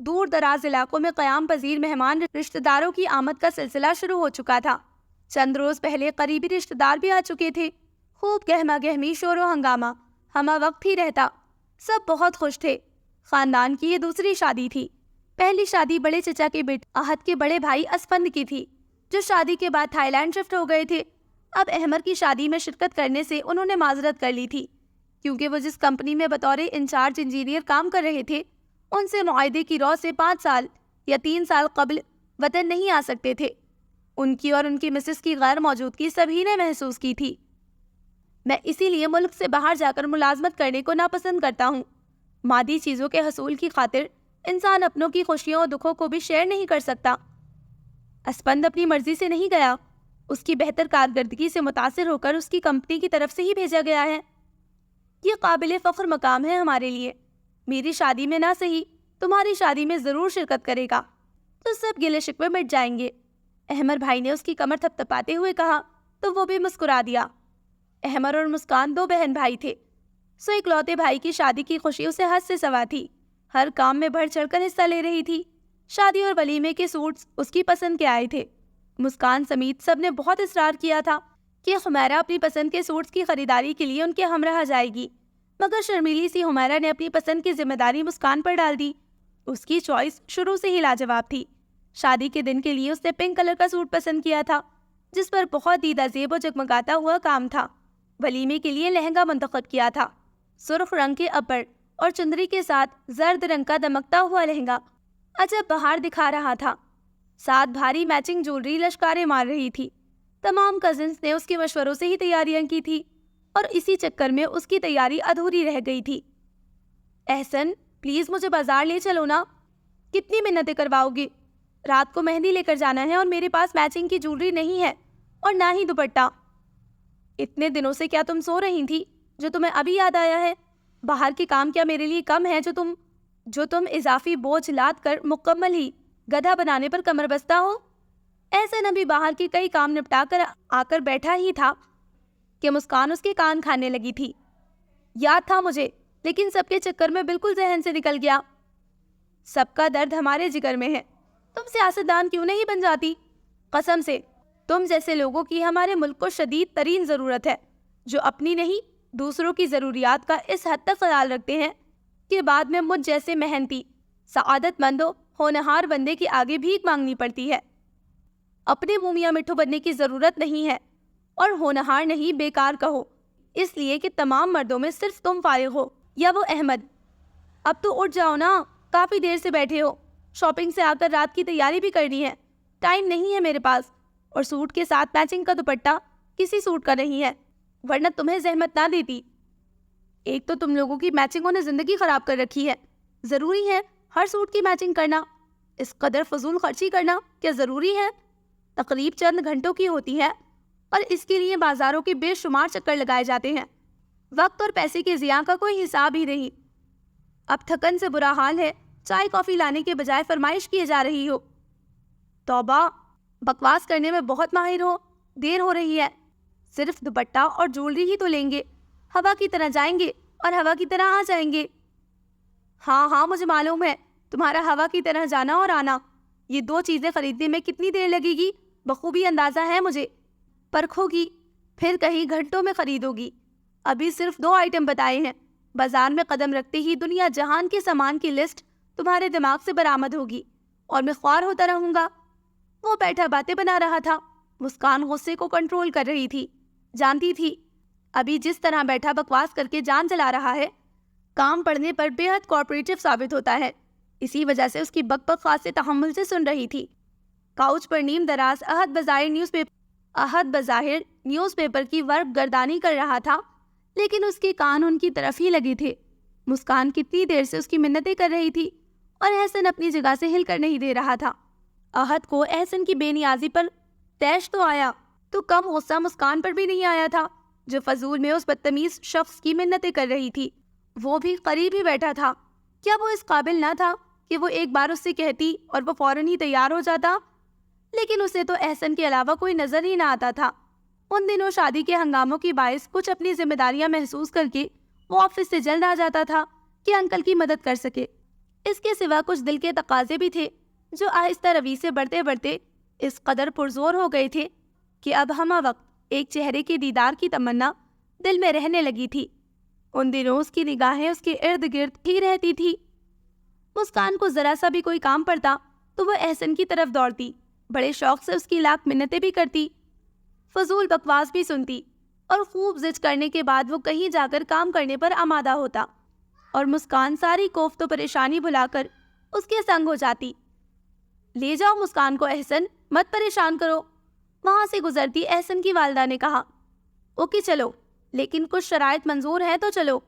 دور دراز علاقوں میں قیام پذیر مہمان رشتہ داروں کی آمد کا سلسلہ شروع ہو چکا تھا۔ چند روز پہلے قریبی رشتہ دار بھی آ چکے تھے۔ خوب گہما گہمی، شور و ہنگامہ ہمہ وقت بھی رہتا۔ سب بہت خوش تھے۔ خاندان کی یہ دوسری شادی تھی۔ پہلی شادی بڑے چچا کے بیٹے احد کے بڑے بھائی اسفند کی تھی، جو شادی کے بعد تھائی لینڈ شفٹ ہو گئے تھے۔ اب احمد کی شادی میں شرکت کرنے سے انہوں نے معذرت کر لی تھی، کیونکہ وہ جس کمپنی میں بطور انچارج انجینئر کام کر رہے تھے، ان سے معاہدے کی رو سے 5 سال یا 3 سال قبل وطن نہیں آ سکتے تھے۔ ان کی اور ان کی مسز کی غیر موجودگی سبھی نے محسوس کی تھی۔ میں اسی لیے ملک سے باہر جا کر ملازمت کرنے کو ناپسند کرتا ہوں۔ مادی چیزوں کے حصول کی خاطر انسان اپنوں کی خوشیوں اور دکھوں کو بھی شیئر نہیں کر سکتا۔ اسپند اپنی مرضی سے نہیں گیا، اس کی بہتر کارکردگی سے متاثر ہو کر اس کی کمپنی کی طرف سے ہی بھیجا گیا ہے۔ یہ قابل فخر مقام ہے ہمارے لیے۔ میری شادی میں نہ صحیح، تمہاری شادی میں ضرور شرکت کرے گا تو سب گلے شکوے مٹ جائیں گے۔ احمد بھائی نے اس کی کمر تھپتھپاتے ہوئے کہا تو وہ بھی مسکرا دیا۔ احمد اور مسکان 2 بہن بھائی تھے، سو اکلوتے بھائی کی شادی کی خوشی اسے حد سے سوا تھی۔ ہر کام میں بڑھ چڑھ کر حصہ لے رہی تھی۔ شادی اور ولیمے کے سوٹس اس کی پسند کے آئے تھے۔ مسکان سمیت سب نے بہت اصرار کیا تھا کہ حمیرہ اپنی پسند کے سوٹس کی خریداری کے لیے ان کے ہمراہ جائے گی، مگر شرمیلی سی حمیرہ نے اپنی پسند کی ذمہ داری مسکان پر ڈال دی۔ اس کی چوائس شروع سے ہی لاجواب تھی۔ شادی کے دن کے لیے اس نے پنک کلر کا سوٹ پسند کیا تھا، جس پر بہت دیدہ زیب و جگمگاتا ہوا کام تھا۔ ولیمے کے لیے لہنگا منتخب کیا تھا، سرخ رنگ کے ابر اور چندری کے ساتھ زرد رنگ کا دمکتا ہوا لہنگا عجب بہار دکھا رہا تھا۔ ساتھ بھاری میچنگ جولری لشکاریں مار رہی تھی۔ تمام کزنس نے اس کے مشوروں سے ہی تیاریاں کی تھی اور اسی چکر میں اس کی تیاری ادھوری رہ گئی تھی۔ احسن، پلیز مجھے بازار لے چلو نا۔ کتنی منتیں کرواؤ گے؟ رات کو مہندی لے کر جانا ہے اور میرے پاس میچنگ کی جولری نہیں ہے اور نہ ہی دوپٹہ۔ اتنے دنوں سے کیا تم سو رہی تھی جو تمہیں ابھی یاد آیا ہے؟ باہر کے کام کیا میرے لیے کم ہے جو تم اضافی بوجھ لاد کر مکمل ہی گدھا بنانے پر کمر بستہ ہو؟ احسن ابھی باہر کے کئی کام نپٹا کر آ کر بیٹھا ہی تھا کہ مسکان اس کے کان کھانے لگی تھی۔ یاد تھا مجھے، لیکن سب کے چکر میں بالکل ذہن سے نکل گیا۔ سب کا درد ہمارے جگر میں ہے۔ تم سیاستدان کیوں نہیں بن جاتی؟ قسم سے، تم جیسے لوگوں کی ہمارے ملک کو شدید ترین ضرورت ہے، جو اپنی نہیں دوسروں کی ضروریات کا اس حد تک خیال رکھتے ہیں کہ بعد میں مجھ جیسے محنتی سعادت مند و ہونہار بندے کے آگے بھیک مانگنی پڑتی ہے۔ اپنے منہ میاں مٹھو بننے کی ضرورت نہیں ہے، اور ہونہار نہیں بیکار کہو، اس لیے کہ تمام مردوں میں صرف تم فارغ ہو یا وہ احمد۔ اب تو اٹھ جاؤ نا، کافی دیر سے بیٹھے ہو۔ شاپنگ سے آ کر رات کی تیاری بھی کرنی ہے۔ ٹائم نہیں ہے میرے پاس، اور سوٹ کے ساتھ میچنگ کا دوپٹہ کسی سوٹ کا نہیں ہے، ورنہ تمہیں زحمت نہ دیتی۔ ایک تو تم لوگوں کی میچنگوں نے زندگی خراب کر رکھی ہے۔ ضروری ہے ہر سوٹ کی میچنگ کرنا؟ اس قدر فضول خرچی کرنا کیا ضروری ہے؟ تقریب چند گھنٹوں کی ہوتی ہے اور اس کے لیے بازاروں کے بے شمار چکر لگائے جاتے ہیں۔ وقت اور پیسے کے ضیاع کا کوئی حساب ہی نہیں۔ اب تھکن سے برا حال ہے، چائے کافی لانے کے بجائے فرمائش کیے جا رہی ہو۔ توبہ، بکواس کرنے میں بہت ماہر ہو۔ دیر ہو رہی ہے، صرف دوپٹہ اور جولری ہی تو لیں گے۔ ہوا کی طرح جائیں گے اور ہوا کی طرح آ جائیں گے۔ ہاں مجھے معلوم ہے تمہارا ہوا کی طرح جانا اور آنا۔ یہ 2 چیزیں خریدنے میں کتنی دیر لگے گی بخوبی اندازہ ہے مجھے۔ پرکھو گی، پھر کہیں گھنٹوں میں خریدو گی۔ ابھی صرف 2 آئٹم بتائے ہیں۔ بازار میں قدم رکھتے ہی دنیا جہان کے سامان کی لسٹ تمہارے دماغ سے برآمد ہوگی اور میں خوار ہوتا رہوں گا۔ وہ بیٹھا باتیں بنا رہا تھا۔ مسکان غصے کو کنٹرول کر رہی تھی۔ جانتی تھی ابھی جس طرح بیٹھا بکواس کر کے جان چلا رہا ہے، کام پڑنے پر بے حد کوآپریٹو ثابت ہوتا ہے۔ اسی وجہ سے اس کی بک بک خاصے تحمل سے سن رہی تھی۔ کاؤچ پر نیم دراز احد بظاہر نیوز پیپر کی ورق گردانی کر رہا تھا، لیکن اس کے کان ان کی طرف ہی لگے تھے۔ مسکان کتنی دیر سے اس کی منتیں کر رہی تھی اور احسن اپنی جگہ سے ہل کر نہیں دے رہا تھا۔ احد کو احسن کی بے نیازی پر تیش تو آیا، تو کم غصہ مسکان پر بھی نہیں آیا تھا، جو فضول میں اس بدتمیز شخص کی منتیں کر رہی تھی۔ وہ بھی قریب ہی بیٹھا تھا۔ کیا وہ اس قابل نہ تھا کہ وہ ایک بار اس سے کہتی اور وہ فوراً ہی تیار ہو جاتا؟ لیکن اسے تو احسن کے علاوہ کوئی نظر ہی نہ آتا تھا۔ ان دنوں شادی کے ہنگاموں کی باعث کچھ اپنی ذمہ داریاں محسوس کر کے وہ آفس سے جلد آ جاتا تھا کہ انکل کی مدد کر سکے۔ اس کے سوا کچھ دل کے تقاضے بھی تھے جو آہستہ روی سے بڑھتے بڑھتے اس قدر پرزور ہو گئے تھے کہ اب ہمہ وقت ایک چہرے کے دیدار کی تمنا دل میں رہنے لگی تھی۔ ان دنوں اس کی نگاہیں اس کے ارد گرد ہی رہتی تھی۔ مسکان کو ذرا سا بھی کوئی کام پڑتا تو وہ احسن کی طرف دوڑتی، بڑے شوق سے اس کی لاکھ منتیں بھی کرتی، فضول بکواس بھی سنتی، اور خوب زج کرنے کے بعد وہ کہیں جا کر کام کرنے پر آمادہ ہوتا، اور مسکان ساری کوفت و پریشانی بھلا کر اس کے سنگ ہو جاتی۔ لے جاؤ مسکان کو احسن، مت پریشان کرو، وہاں سے گزرتی احسن کی والدہ نے کہا۔ اوکے چلو، لیکن کچھ شرائط منظور ہیں تو چلو۔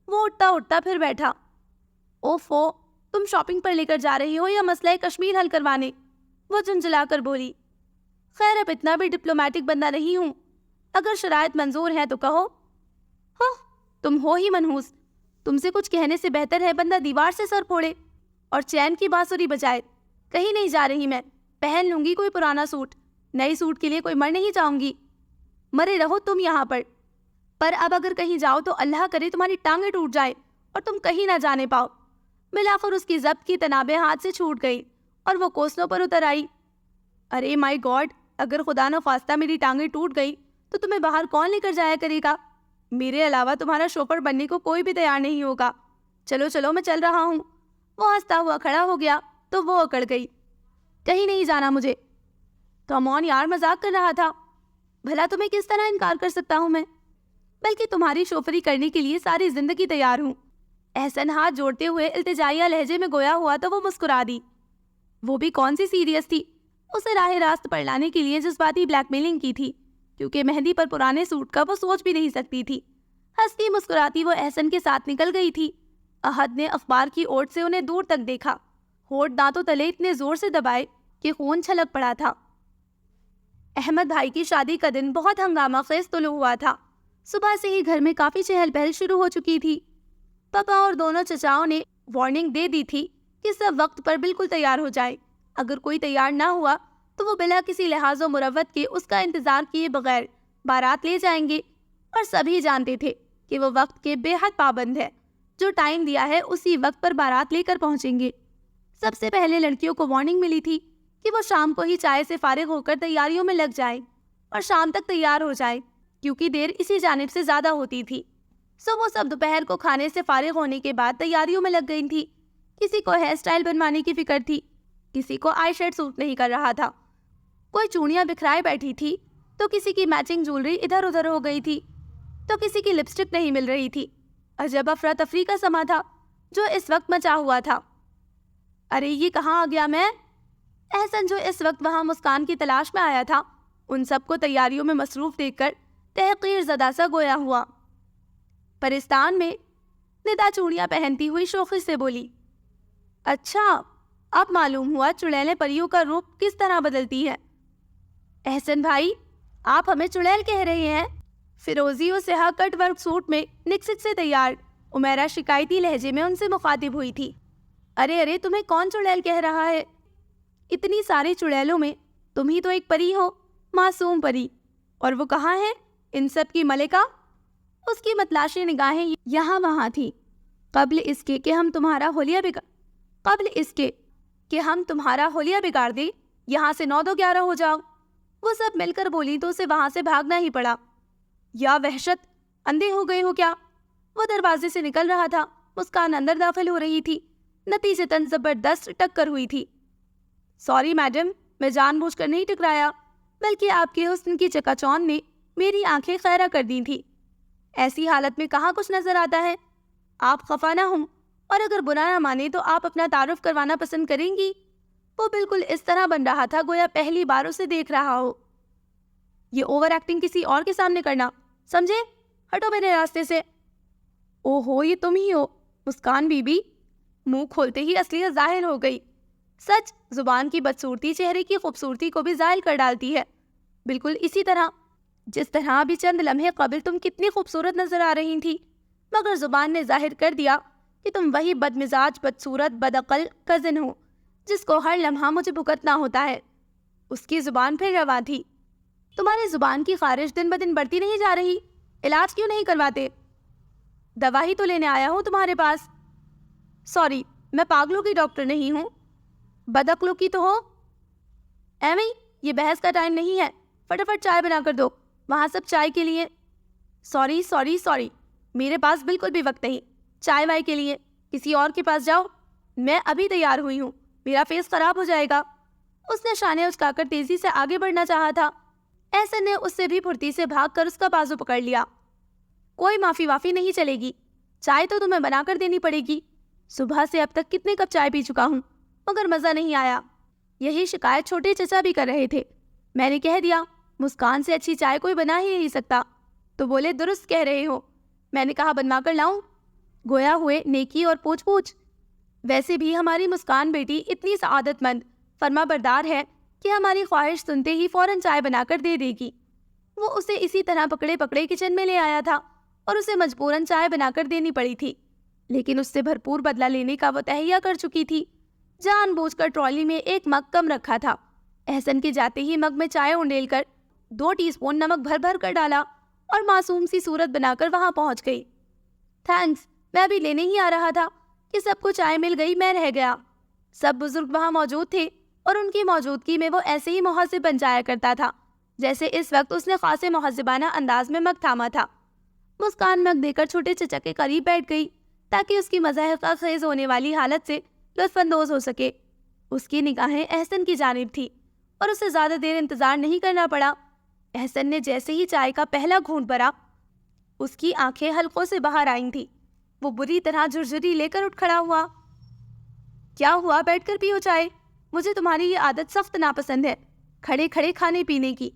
وہ اٹھتا اٹھتا پھر بیٹھا۔ اوفو، تم شاپنگ پر لے کر جا رہی ہو یا مسئلہ کشمیر حل کروانے؟ وہ جھنجھلا کر بولی۔ خیر اب اتنا بھی ڈپلومیٹک بندہ نہیں ہوں، اگر شرائط منظور ہے تو کہو۔ ہاں، تم ہو ہی منحوس، تم سے کچھ کہنے سے بہتر ہے بندہ دیوار سے سر پھوڑے اور چین کی بانسری بجائے۔ کہیں نہیں جا رہی میں، پہن لوں گی کوئی پرانا سوٹ، نئی سوٹ کے لیے کوئی مر نہیں جاؤں گی۔ مرے رہو تم یہاں پر اب اگر کہیں جاؤ تو اللہ کرے تمہاری ٹانگیں ٹوٹ جائے اور تم کہیں نہ جانے پاؤ۔ بالآخر اس کی ضبط کی تنابیں ہاتھ سے چھوٹ گئی اور وہ کوسلوں پر اتر آئی۔ ارے مائی گاڈ، اگر خدا نخواستہ میری ٹانگیں ٹوٹ گئی تو تمہیں باہر کون لے کر جایا کرے گا؟ میرے علاوہ تمہارا شوفر بننے کو کوئی بھی تیار نہیں ہوگا۔ چلو چلو میں چل رہا ہوں۔ وہ ہنستا ہوا کھڑا ہو گیا تو وہ اکڑ گئی۔ کہیں نہیں جانا مجھے۔ کم آن یار، مذاق کر رہا تھا، بھلا تمہیں کس طرح انکار کر سکتا ہوں میں؟ بلکہ تمہاری شوفری کرنے کے لیے ساری زندگی تیار ہوں۔ احسن ہاتھ جوڑتے ہوئے التجائیہ لہجے میں گویا ہوا تو وہ مسکرا دی۔ وہ بھی کون سی سیریس تھی، اسے راہ راست پر لانے کے لیے جذباتی بلیک میلنگ کی تھی، کیونکہ مہندی پر پرانے سوٹ کا وہ سوچ بھی نہیں سکتی تھی۔ ہنستی مسکراتی وہ احسن کے ساتھ نکل گئی تھی۔ احد نے اخبار کی اوٹ سے انہیں دور تک دیکھا، ہونٹ دانتوں تلے اتنے زور سے دبائے کہ خون چھلک پڑا تھا۔ احمد بھائی کی شادی کا دن بہت ہنگامہ خیز طلوع ہوا تھا۔ صبح سے ہی گھر میں کافی چہل پہل شروع ہو چکی تھی۔ پاپا اور دونوں چچاؤں نے وارننگ دے دی تھی کہ سب وقت پر بالکل تیار ہو جائے۔ اگر کوئی تیار نہ ہوا تو وہ بلا کسی لحاظ و مروت کے اس کا انتظار کیے بغیر بارات لے جائیں گے، اور سبھی جانتے تھے کہ وہ وقت کے بے حد پابند ہے، جو ٹائم دیا ہے اسی وقت پر بارات لے کر پہنچیں گے۔ سب سے پہلے لڑکیوں کو وارننگ ملی تھی کہ وہ شام کو ہی چائے سے فارغ ہو کر تیاریوں میں لگ جائے اور شام تک تیار ہو جائے، کیونکہ دیر اسی جانب سے زیادہ ہوتی تھی۔ سو وہ سب دوپہر کو کھانے سے فارغ ہونے کے بعد تیاریوں میں لگ گئی تھی۔ کسی کو ہیئر سٹائل بنوانے کی فکر تھی، کسی کو آئی شیڈ سوٹ نہیں کر رہا تھا، کوئی چوڑیاں بکھرائے بیٹھی تھی تو کسی کی میچنگ جولری ادھر ادھر ہو گئی تھی، تو کسی کی لپسٹک نہیں مل رہی تھی۔ عجب افراتفری کا سما تھا جو اس وقت مچا ہوا تھا۔ ارے یہ کہاں آ گیا میں؟ احسن جو اس وقت وہاں مسکان کی تلاش میں آیا تھا، ان سب کو تیاریوں میں مصروف دیکھ کر تحقیر زدہ سا گویا ہوا۔ پرستان میں ندا چوڑیاں پہنتی ہوئی شوخی سے بولی۔ اچھا، اب معلوم ہوا چڑیلیں پریوں کا روپ کس طرح بدلتی ہے۔ احسن بھائی، آپ ہمیں چڑیل کہہ رہے ہیں؟ فیروزی و سیاہ کٹ ورک سوٹ میں نکسک سے تیار عمیرہ شکایتی لہجے میں ان سے مخاطب ہوئی تھی۔ ارے تمہیں کون چڑیل کہہ رہا ہے؟ اتنی ساری چڑیلوں میں تم ہی تو ایک پری ہو، معصوم پری، اور وہ کہاں ہے ان سب کی ملکہ؟ اس کی متلاشی نگاہیں یہاں وہاں تھی۔ قبل اس کے کہ ہم تمہارا حلیہ بگاڑ دیں، یہاں سے 9-2-11 ہو جاؤ۔ وہ سب مل کر بولی تو اسے وہاں سے بھاگنا ہی پڑا۔ یا وحشت، اندھے ہو گئے ہو کیا؟ وہ دروازے سے نکل رہا تھا، مسکان اندر داخل ہو رہی تھی، نتیجتاً زبردست ٹکر ہوئی تھی۔ سوری میڈم، میں جان بوجھ کر نہیں ٹکرایا، بلکہ آپ کے حسن کی چکا چوند نے میری آنکھیں خیرہ کر دی تھی۔ ایسی حالت میں کہاں کچھ نظر آتا ہے؟ آپ خفا نہ ہوں، اور اگر برا نہ مانے تو آپ اپنا تعارف کروانا پسند کریں گی؟ وہ بالکل اس طرح بن رہا تھا گویا پہلی بار اسے دیکھ رہا ہو۔ یہ اوور ایکٹنگ کسی اور کے سامنے کرنا، سمجھے؟ ہٹو میرے راستے سے۔ اوہو، یہ تم ہی ہو مسکان بی بی؟ منہ کھولتے ہی اصلیت ظاہر ہو گئی۔ سچ، زبان کی بدصورتی چہرے کی خوبصورتی کو بھی زائل کر ڈالتی ہے، بالکل اسی طرح جس طرح ابھی چند لمحے قبل تم کتنی خوبصورت نظر آ رہی تھی، مگر زبان نے ظاہر کر دیا کہ تم وہی بدمزاج، بدصورت، بدعقل کزن ہو جس کو ہر لمحہ مجھے بھگتنا ہوتا ہے۔ اس کی زبان پھر رواں تھی۔ تمہاری زبان کی خارش دن بدن بڑھتی نہیں جا رہی، علاج کیوں نہیں کرواتے؟ دوا ہی تو لینے آیا ہوں تمہارے پاس۔ سوری، میں پاگلوں کی ڈاکٹر نہیں ہوں، بدعقلوں کی تو ہو۔ ایویں یہ بحث کا ٹائم نہیں ہے، فٹافٹ چائے بنا کر دو، وہاں سب چائے کے لیے۔ سوری، میرے پاس بالکل بھی وقت نہیں چائے وائے کے لیے، کسی اور کے پاس جاؤ، میں ابھی تیار ہوئی ہوں، میرا فیس خراب ہو جائے گا۔ اس نے شانے اچکا کر تیزی سے آگے بڑھنا چاہا تھا۔ احسن نے اس سے بھی پھرتی سے بھاگ کر اس کا بازو پکڑ لیا۔ کوئی معافی وافی نہیں چلے گی، چائے تو تمہیں بنا کر دینی پڑے گی۔ صبح سے اب تک کتنے کپ چائے پی چکا ہوں مگر مزہ نہیں آیا۔ یہی شکایت چھوٹے چچا بھی کر رہے تھے۔ میں نے کہہ دیا مسکان سے اچھی چائے کوئی بنا ہی نہیں سکتا، تو بولے درست کہہ رہے ہو۔ میں نے کہا بنوا کر لاؤں، گویا ہوئے نیکی اور پوچھ پوچھ۔ ویسے بھی ہماری مسکان بیٹی اتنی سعادت مند فرما بردار ہے کہ ہماری خواہش سنتے ہی فوراً چائے بنا کر دے دے گی۔ وہ اسے اسی طرح پکڑے پکڑے کچن میں لے آیا تھا اور اسے مجبوراً چائے بنا کر دینی پڑی تھی، لیکن اس سے بھرپور بدلہ لینے کا وہ تہیہ کر چکی تھی۔ جان بوجھ کر ٹرالی میں ایک مگ کم رکھا تھا۔ احسن کے جاتے ہی مگ میں چائے انڈیل کر 2 ٹی اسپون نمک بھر بھر کر ڈالا اور معصوم سی صورت بنا کر وہاں پہنچ گئی۔ تھینکس، میں ابھی لینے ہی آ رہا تھا کہ سب کو چائے مل گئی، میں رہ گیا۔ سب بزرگ وہاں موجود تھے اور ان کی موجودگی میں وہ ایسے ہی مہذب بن جایا کرتا تھا جیسے اس وقت اس نے خاصے مہذبانہ انداز میں مگ تھاما تھا۔ مسکان مگ دے کر چھوٹے چچا کے قریب بیٹھ گئی تاکہ اس کی مضحکہ خیز ہونے والی حالت سے لطف اندوز ہو سکے۔ اس کی نگاہیں احسن کی جانب تھی اور اسے زیادہ دیر انتظار نہیں کرنا پڑا۔ احسن نے جیسے ہی چائے کا پہلا گھونٹ بھرا، اس کی آنکھیں حلقوں سے باہر آئی تھیں۔ وہ بری طرح جھرجھری لے کر اٹھ کھڑا ہوا۔ کیا ہوا؟ بیٹھ کر پیو چائے، مجھے تمہاری یہ عادت سخت ناپسند ہے، کھڑے کھڑے کھانے پینے کی۔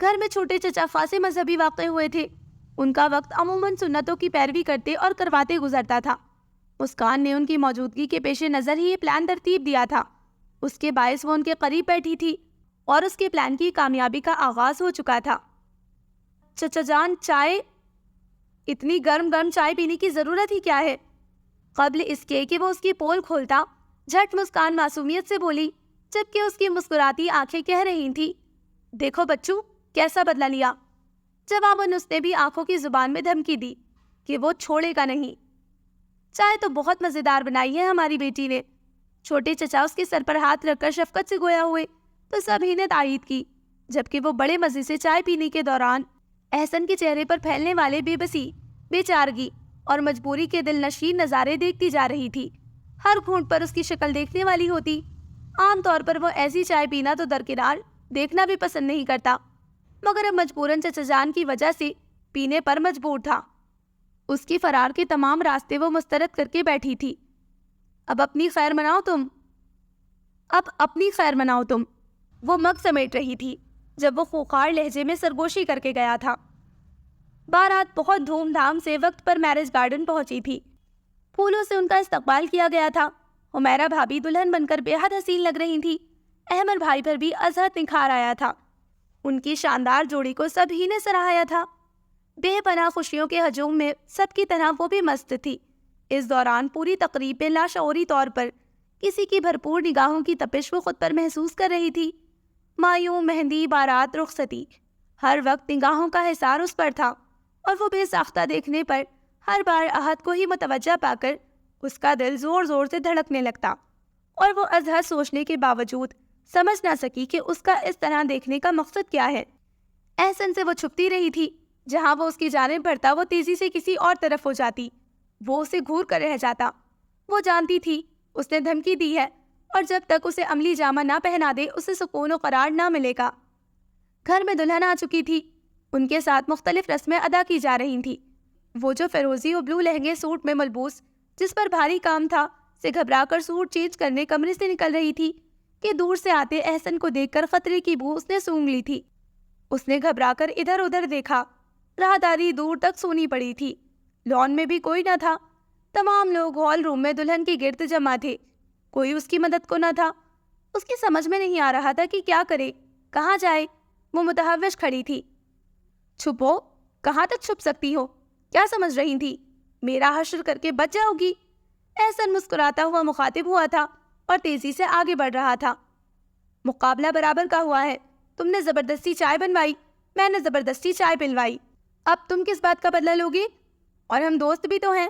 گھر میں چھوٹے چچا خاصے مذہبی واقع ہوئے تھے، ان کا وقت عموماً سنتوں کی پیروی کرتے اور کرواتے گزرتا تھا۔ مسکان نے ان کی موجودگی کے پیش نظر ہی یہ پلان ترتیب دیا تھا، اس کے باعث وہ ان کے قریب بیٹھی تھی اور اس کے پلان کی کامیابی کا آغاز ہو چکا تھا۔ چچا جان، چائے؟ اتنی گرم گرم چائے پینے کی ضرورت ہی کیا ہے؟ قبل اس کے کہ وہ اس کی پول کھولتا، جھٹ مسکان معصومیت سے بولی، جبکہ اس کی مسکراتی آنکھیں کہہ رہی تھیں دیکھو بچو کیسا بدلہ لیا۔ جواباً اس نے بھی آنکھوں کی زبان میں دھمکی دی کہ وہ چھوڑے گا نہیں۔ چائے تو بہت مزیدار بنائی ہے ہماری بیٹی نے۔ چھوٹے چچا اس کے سر پر ہاتھ رکھ کر شفقت سے گویا ہوئے تو سبھی نے تائید کی، جبکہ وہ بڑے مزے سے چائے پینے کے دوران احسن کے چہرے پر پھیلنے والے بے بسی، بے چارگی اور مجبوری کے دل نشین نظارے دیکھتی جا رہی تھی۔ ہر گھونٹ پر اس کی شکل دیکھنے والی ہوتی۔ عام طور پر وہ ایسی چائے پینا تو درکنار دیکھنا بھی پسند نہیں کرتا، مگر اب مجبوراً چچا جان کی وجہ سے پینے پر مجبور تھا۔ اس کی فرار کے تمام راستے وہ مسترد کر کے بیٹھی تھی۔ اب اپنی خیر مناؤ تم، وہ مگ سمیٹ رہی تھی جب وہ خوخار لہجے میں سرگوشی کر کے گیا تھا۔ بارات بہت دھوم دھام سے وقت پر میرج گارڈن پہنچی تھی۔ پھولوں سے ان کا استقبال کیا گیا تھا۔ حمیرہ بھابھی دلہن بن کر بے حد حسین لگ رہی تھی۔ احمد بھائی پر بھی ازحد نکھار آیا تھا۔ ان کی شاندار جوڑی کو سب ہی نے سراہایا تھا۔ بے پناہ خوشیوں کے ہجوم میں سب کی طرح وہ بھی مست تھی۔ اس دوران پوری تقریب میں لاشعوری طور پر کسی کی بھرپور نگاہوں کی تپش وہ خود پر محسوس کر رہی تھی۔ مایوں، مہندی، بارات، رخصتی، ہر وقت نگاہوں کا حصار اس پر تھا، اور وہ بے ساختہ دیکھنے پر ہر بار احد کو ہی متوجہ پا کر اس کا دل زور زور سے دھڑکنے لگتا، اور وہ ازحد سوچنے کے باوجود سمجھ نہ سکی کہ اس کا اس طرح دیکھنے کا مقصد کیا ہے۔ احسن سے وہ چھپتی رہی تھی، جہاں وہ اس کی جانب بڑھتا وہ تیزی سے کسی اور طرف ہو جاتی، وہ اسے گھور کر رہ جاتا۔ وہ جانتی تھی اس نے دھمکی دی ہے، اور جب تک اسے عملی جامہ نہ پہنا دے اسے سکون و قرار نہ ملے گا۔ گھر میں دلہن آ چکی تھی، ان کے ساتھ مختلف رسمیں ادا کی جا رہی تھیں۔ وہ جو فیروزی و بلو لہنگے سوٹ میں ملبوس جس پر بھاری کام تھا سے گھبرا کر سوٹ چینج کرنے کمرے سے نکل رہی تھی کہ دور سے آتے احسن کو دیکھ کر خطرے کی بو اس نے سونگھ لی تھی۔ اس نے گھبرا کر ادھر ادھر دیکھا، راہداری دور تک سونی پڑی تھی، لان میں بھی کوئی نہ تھا۔ تمام لوگ ہال روم میں دلہن کے گرد جمع تھے، کوئی اس کی مدد کو نہ تھا۔ اس کی سمجھ میں نہیں آ رہا تھا کہ کیا کرے، کہاں جائے۔ وہ متحوش کھڑی تھی۔ چھپو، کہاں تک چھپ سکتی ہو؟ کیا سمجھ رہی تھی میرا حشر کر کے بچ جاؤ گی؟ احسن مسکراتا ہوا مخاطب ہوا تھا اور تیزی سے آگے بڑھ رہا تھا۔ مقابلہ برابر کا ہوا ہے، تم نے زبردستی چائے بنوائی، میں نے زبردستی چائے پلوائی، اب تم کس بات کا بدلہ لوگی؟ اور ہم دوست بھی تو ہیں،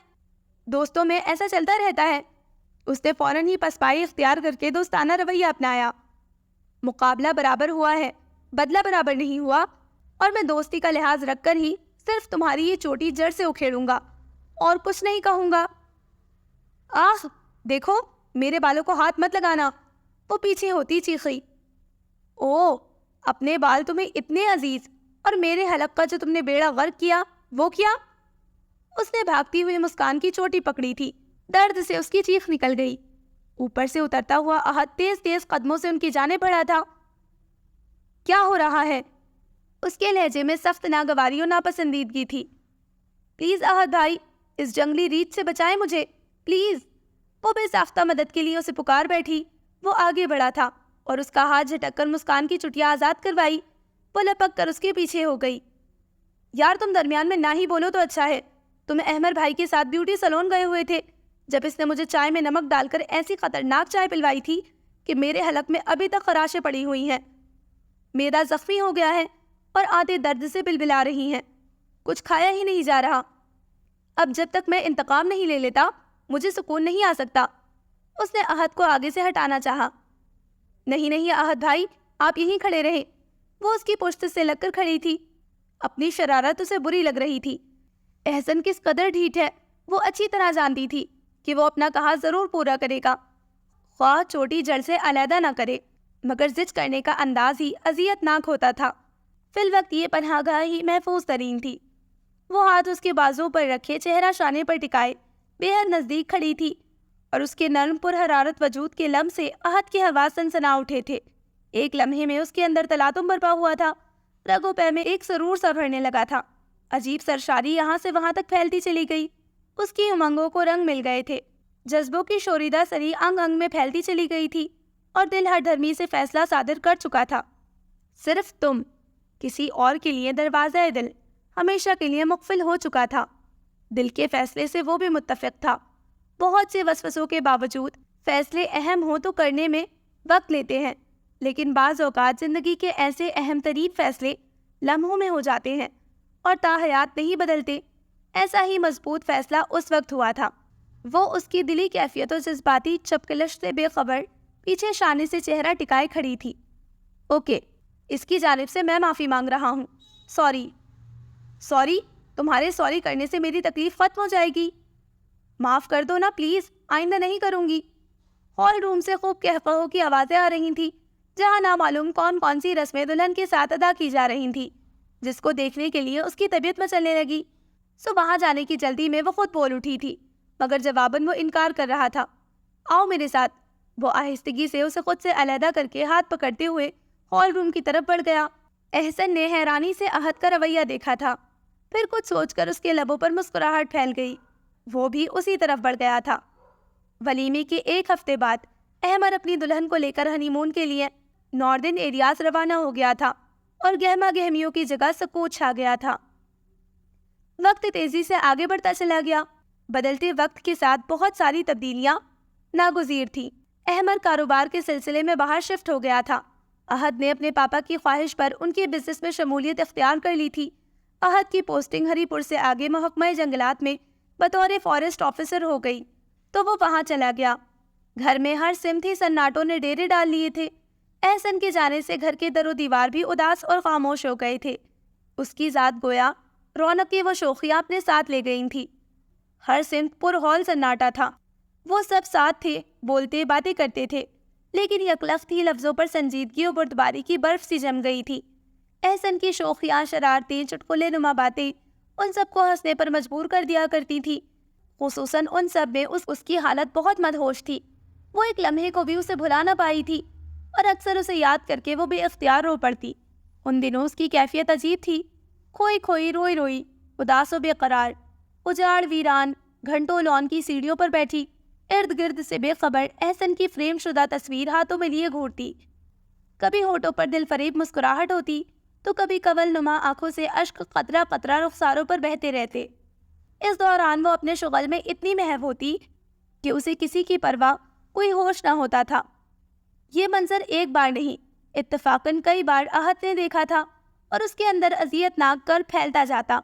دوستوں میں ایسا چلتا رہتا ہے۔ اس نے فوراً ہی پسپائی اختیار کر کے دوستانہ رویہ اپنایا۔ مقابلہ برابر ہوا ہے، بدلہ برابر نہیں ہوا، اور میں دوستی کا لحاظ رکھ کر ہی صرف تمہاری یہ چوٹی جڑ سے اکھیڑوں گا اور کچھ نہیں کہوں گا۔ آہ دیکھو، میرے بالوں کو ہاتھ مت لگانا، وہ پیچھے ہوتی چیخی۔ او، اپنے بال تمہیں اتنے عزیز، اور میرے حلق کا جو تم نے بیڑا غرق کیا وہ کیا؟ اس نے بھاگتی ہوئی مسکان کی چوٹی پکڑی تھی، درد سے اس کی چیخ نکل گئی۔ اوپر سے اترتا ہوا احد تیز تیز قدموں سے ان کی جانب بڑھا تھا۔ کیا ہو رہا ہے؟ اس کے لہجے میں سخت ناگواری اور ناپسندیدگی تھی۔ پلیز احد بھائی، اس جنگلی ریچھ سے بچائیں مجھے، پلیز۔ وہ بے ساختہ مدد کے لیے اسے پکار بیٹھی۔ وہ آگے بڑھا تھا اور اس کا ہاتھ جھٹک کر مسکان کی چٹیا آزاد کروائی۔ وہ لپک کر اس کے پیچھے ہو گئی۔ یار تم درمیان میں نہ ہی بولو تو اچھا ہے۔ تم احمر بھائی کے ساتھ بیوٹی سلون گئے ہوئے تھے جب اس نے مجھے چائے میں نمک ڈال کر ایسی خطرناک چائے پلوائی تھی کہ میرے حلق میں ابھی تک خراشیں پڑی ہوئی ہیں۔ معدہ زخمی ہو گیا ہے اور آنتیں درد سے بلبلا رہی ہیں۔ کچھ کھایا ہی نہیں جا رہا۔ اب جب تک میں انتقام نہیں لے لیتا مجھے سکون نہیں آ سکتا۔ اس نے احد کو آگے سے ہٹانا چاہا۔ نہیں احد بھائی، آپ یہیں کھڑے رہیں۔ وہ اس کی پشت سے لگ کر کھڑی تھی۔ اپنی شرارت اسے بری لگ رہی تھی۔ احسن کس قدر ڈھیٹ ہے، وہ اچھی طرح جانتی تھی کہ وہ اپنا کہا ضرور پورا کرے گا، خواہ چوٹی جڑ سے علیحدہ نہ کرے، مگر ضد کرنے کا انداز ہی اذیت ناک ہوتا تھا۔ فی الوقت یہ پناہ گاہ ہی محفوظ ترین تھی۔ وہ ہاتھ اس کے بازو پر رکھے چہرہ شانے پر ٹکائے بے حد نزدیک کھڑی تھی، اور اس کے نرم پر حرارت وجود کے لمس سے احد کے حواس سنسنا اٹھے تھے۔ ایک لمحے میں اس کے اندر تلاطم برپا ہوا تھا، رگوں پے میں ایک سرور سا بھرنے لگا تھا۔ عجیب سرشاری یہاں سے وہاں تک پھیلتی چلی گئی۔ اس کی امنگوں کو رنگ مل گئے تھے، جذبوں کی شوریدہ سری انگ انگ میں پھیلتی چلی گئی تھی، اور دل ہر دھرمی سے فیصلہ صادر کر چکا تھا۔ صرف تم، کسی اور کے لیے دروازہ دل ہمیشہ کے لیے مقفل ہو چکا تھا۔ دل کے فیصلے سے وہ بھی متفق تھا۔ بہت سے وسوسوں کے باوجود فیصلے اہم ہوں تو کرنے میں وقت لیتے ہیں، لیکن بعض اوقات زندگی کے ایسے اہم ترین فیصلے لمحوں میں ہو جاتے ہیں اور تا حیات نہیں بدلتے۔ ایسا ہی مضبوط فیصلہ اس وقت ہوا تھا۔ وہ اس کی دلی کیفیت و جذباتی چپکلش سے بے خبر پیچھے شانے سے چہرہ ٹکائے کھڑی تھی۔ اوکے، اس کی جانب سے میں معافی مانگ رہا ہوں۔ سوری؟ تمہارے سوری کرنے سے میری تکلیف ختم ہو جائے گی؟ معاف کر دو نا پلیز، آئندہ نہیں کروں گی۔ ہال روم سے خوب قہقہوں کی آوازیں آ رہی تھیں، جہاں نامعلوم کون سی رسمیں دلہن کے ساتھ ادا کی جا رہی تھیں، جس کو دیکھنے کے لیے اس کی طبیعت مچلنے لگی۔ وہاں جانے کی جلدی میں وہ خود بول اٹھی تھی، مگر جواباً وہ انکار کر رہا تھا۔ آؤ میرے ساتھ۔ وہ آہستگی سے اسے خود سے علیحدہ کر کے ہاتھ پکڑتے ہوئے ہال روم کی طرف بڑھ گیا۔ احسن نے حیرانی سے احد کا رویہ دیکھا تھا، پھر کچھ سوچ کر اس کے لبوں پر مسکراہٹ پھیل گئی۔ وہ بھی اسی طرف بڑھ گیا تھا۔ ولیمے کے ایک ہفتے بعد احمر اپنی دلہن کو لے کر ہنی مون کے لیے ناردرن ایریاز روانہ ہو گیا تھا، اور گہما گہمیوں کی جگہ سکوت چھا گیا تھا۔ وقت تیزی سے آگے بڑھتا چلا گیا۔ بدلتے وقت کے ساتھ بہت ساری تبدیلیاں ناگزیر تھیں۔ احمر کاروبار کے سلسلے میں باہر شفٹ ہو گیا تھا۔ احد نے اپنے پاپا کی خواہش پر ان کے بزنس میں شمولیت اختیار کر لی تھی۔ احد کی پوسٹنگ ہری پور سے آگے محکمہ جنگلات میں بطور فارسٹ آفیسر ہو گئی، تو وہ وہاں چلا گیا۔ گھر میں ہر سمت ہی سناٹوں نے ڈیرے ڈال لیے تھے۔ احسن کے جانے سے گھر کے در و دیوار بھی اداس اور خاموش ہو گئے تھے۔ اس کی ذات گویا رونق کی وہ شوخیاں اپنے ساتھ لے گئی تھی۔ ہر سمت پر ہال سناٹا تھا۔ وہ سب ساتھ تھے، بولتے باتیں کرتے تھے، لیکن یکلخت ہی لفظوں پر سنجیدگی اور بردباری کی برف سی جم گئی تھی۔ احسن کی شوخیاں، شرارتیں، چٹکلے نما باتیں ان سب کو ہنسنے پر مجبور کر دیا کرتی تھی۔ خصوصاً ان سب میں اس کی حالت بہت مدہوش تھی۔ وہ ایک لمحے کو بھی اسے بھلا نہ پائی تھی، اور اکثر اسے یاد کر کے وہ بے اختیار رو پڑتی۔ ان دنوں اس کی کیفیت عجیب تھی، کھوئی روئی، اداس و بے قرار، اجاڑ ویران، گھنٹوں لان کی سیڑھیوں پر بیٹھی، ارد گرد سے بے خبر احسن کی فریم شدہ تصویر ہاتھوں میں لیے گھورتی۔ کبھی ہونٹوں پر دل فریب مسکراہٹ ہوتی، تو کبھی کنول نما آنکھوں سے اشک قطرہ قطرہ رخساروں پر بہتے رہتے۔ اس دوران وہ اپنے شغل میں اتنی محو ہوتی کہ اسے کسی کی پرواہ، کوئی ہوش نہ ہوتا تھا۔ یہ منظر ایک بار نہیں، اتفاقاً کئی بار احد نے دیکھا تھا، اور اس کے اندر اذیت ناک کر پھیلتا جاتا۔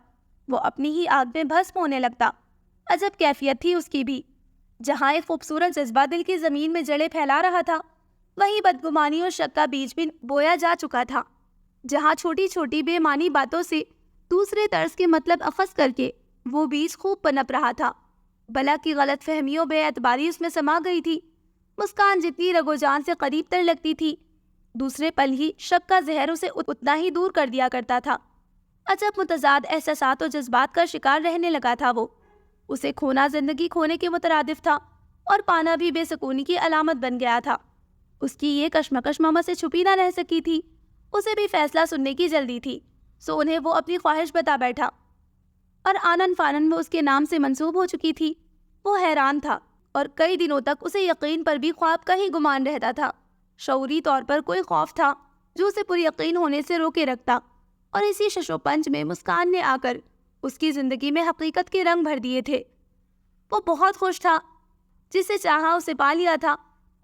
وہ اپنی ہی آگ میں بھسم ہونے لگتا۔ عجب کیفیت تھی اس کی بھی۔ جہاں ایک خوبصورت جذبہ دل کی زمین میں جڑیں پھیلا رہا تھا، وہیں بدگمانی اور شک کا بیج بھی بویا جا چکا تھا۔ جہاں چھوٹی چھوٹی بے معنی باتوں سے دوسرے طرز کے مطلب اخذ کر کے وہ بیج خوب پنپ رہا تھا، بلا کی غلط فہمیوں بے اعتباری اس میں سما گئی تھی۔ مسکان جتنی رگ و جان سے قریب تر لگتی تھی، دوسرے پل ہی شک کا زہر اسے اتنا ہی دور کر دیا کرتا تھا۔ عجب متضاد احساسات و جذبات کا شکار رہنے لگا تھا وہ۔ اسے کھونا زندگی کھونے کے مترادف تھا اور پانا بھی بے سکونی کی علامت بن گیا تھا۔ اس کی یہ کشمکش ماما سے چھپی نہ رہ سکی تھی۔ اسے بھی فیصلہ سننے کی جلدی تھی، سو انہیں وہ اپنی خواہش بتا بیٹھا، اور آنن فانن وہ اس کے نام سے منسوب ہو چکی تھی۔ وہ حیران تھا اور کئی دنوں تک اسے یقین پر بھی خواب کا ہی گمان رہتا تھا۔ شعوری طور پر کوئی خوف تھا جو اسے پر یقین ہونے سے روکے رکھتا، اور اسی شش و پنج میں مسکان نے آ کر اس کی زندگی میں حقیقت کے رنگ بھر دیے تھے۔ وہ بہت خوش تھا، جسے چاہا اسے پا لیا تھا۔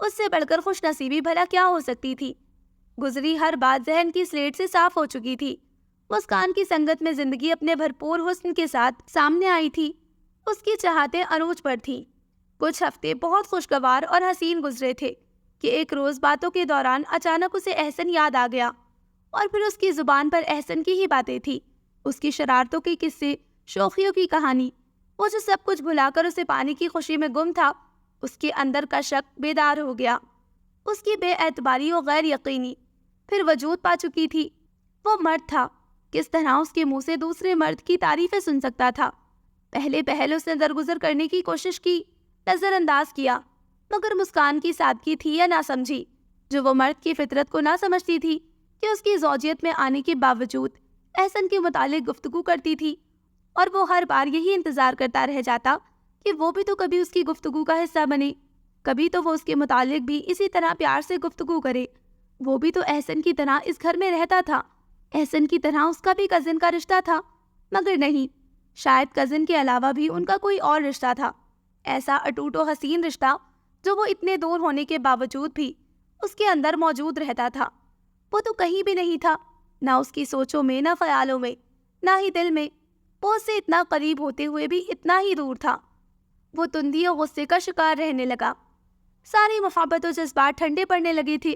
اس سے بڑھ کر خوش نصیبی بھلا کیا ہو سکتی تھی؟ گزری ہر بات ذہن کی سلیٹ سے صاف ہو چکی تھی۔ مسکان کی سنگت میں زندگی اپنے بھرپور حسن کے ساتھ سامنے آئی تھی۔ اس کی چاہتیں عروج پر تھیں۔ کچھ ہفتے بہت خوشگوار اور حسین گزرے تھے کہ ایک روز باتوں کے دوران اچانک اسے احسن یاد آ گیا، اور پھر اس کی زبان پر احسن کی ہی باتیں تھی، اس کی شرارتوں کے قصے، شوخیوں کی کہانی۔ وہ جو سب کچھ بھلا کر اسے پانے کی خوشی میں گم تھا، اس کے اندر کا شک بیدار ہو گیا۔ اس کی بے اعتباری و غیر یقینی پھر وجود پا چکی تھی۔ وہ مرد تھا، کس طرح اس کے منہ سے دوسرے مرد کی تعریفیں سن سکتا تھا؟ پہلے پہل اس نے درگزر کرنے کی کوشش کی، نظر انداز کیا، مگر مسکان کی سادگی تھی یا نہ سمجھی، جو وہ مرد کی فطرت کو نہ سمجھتی تھی کہ اس کی زوجیت میں آنے کے باوجود احسن کے متعلق گفتگو کرتی تھی، اور وہ ہر بار یہی انتظار کرتا رہ جاتا کہ وہ بھی تو کبھی اس کی گفتگو کا حصہ بنے، کبھی تو وہ اس کے متعلق بھی اسی طرح پیار سے گفتگو کرے۔ وہ بھی تو احسن کی طرح اس گھر میں رہتا تھا، احسن کی طرح اس کا بھی کزن کا رشتہ تھا، مگر نہیں، شاید کزن کے علاوہ بھی ان کا کوئی اور رشتہ تھا، ایسا اٹوٹ و حسین رشتہ جو وہ اتنے دور ہونے کے باوجود بھی اس کے اندر موجود رہتا تھا۔ وہ تو کہیں بھی نہیں تھا، نہ اس کی سوچوں میں، نہ خیالوں میں، نہ ہی دل میں۔ وہ اس سے اتنا قریب ہوتے ہوئے بھی اتنا ہی دور تھا۔ وہ تندی و غصے کا شکار رہنے لگا۔ ساری محبت و جذبات ٹھنڈے پڑنے لگے تھے۔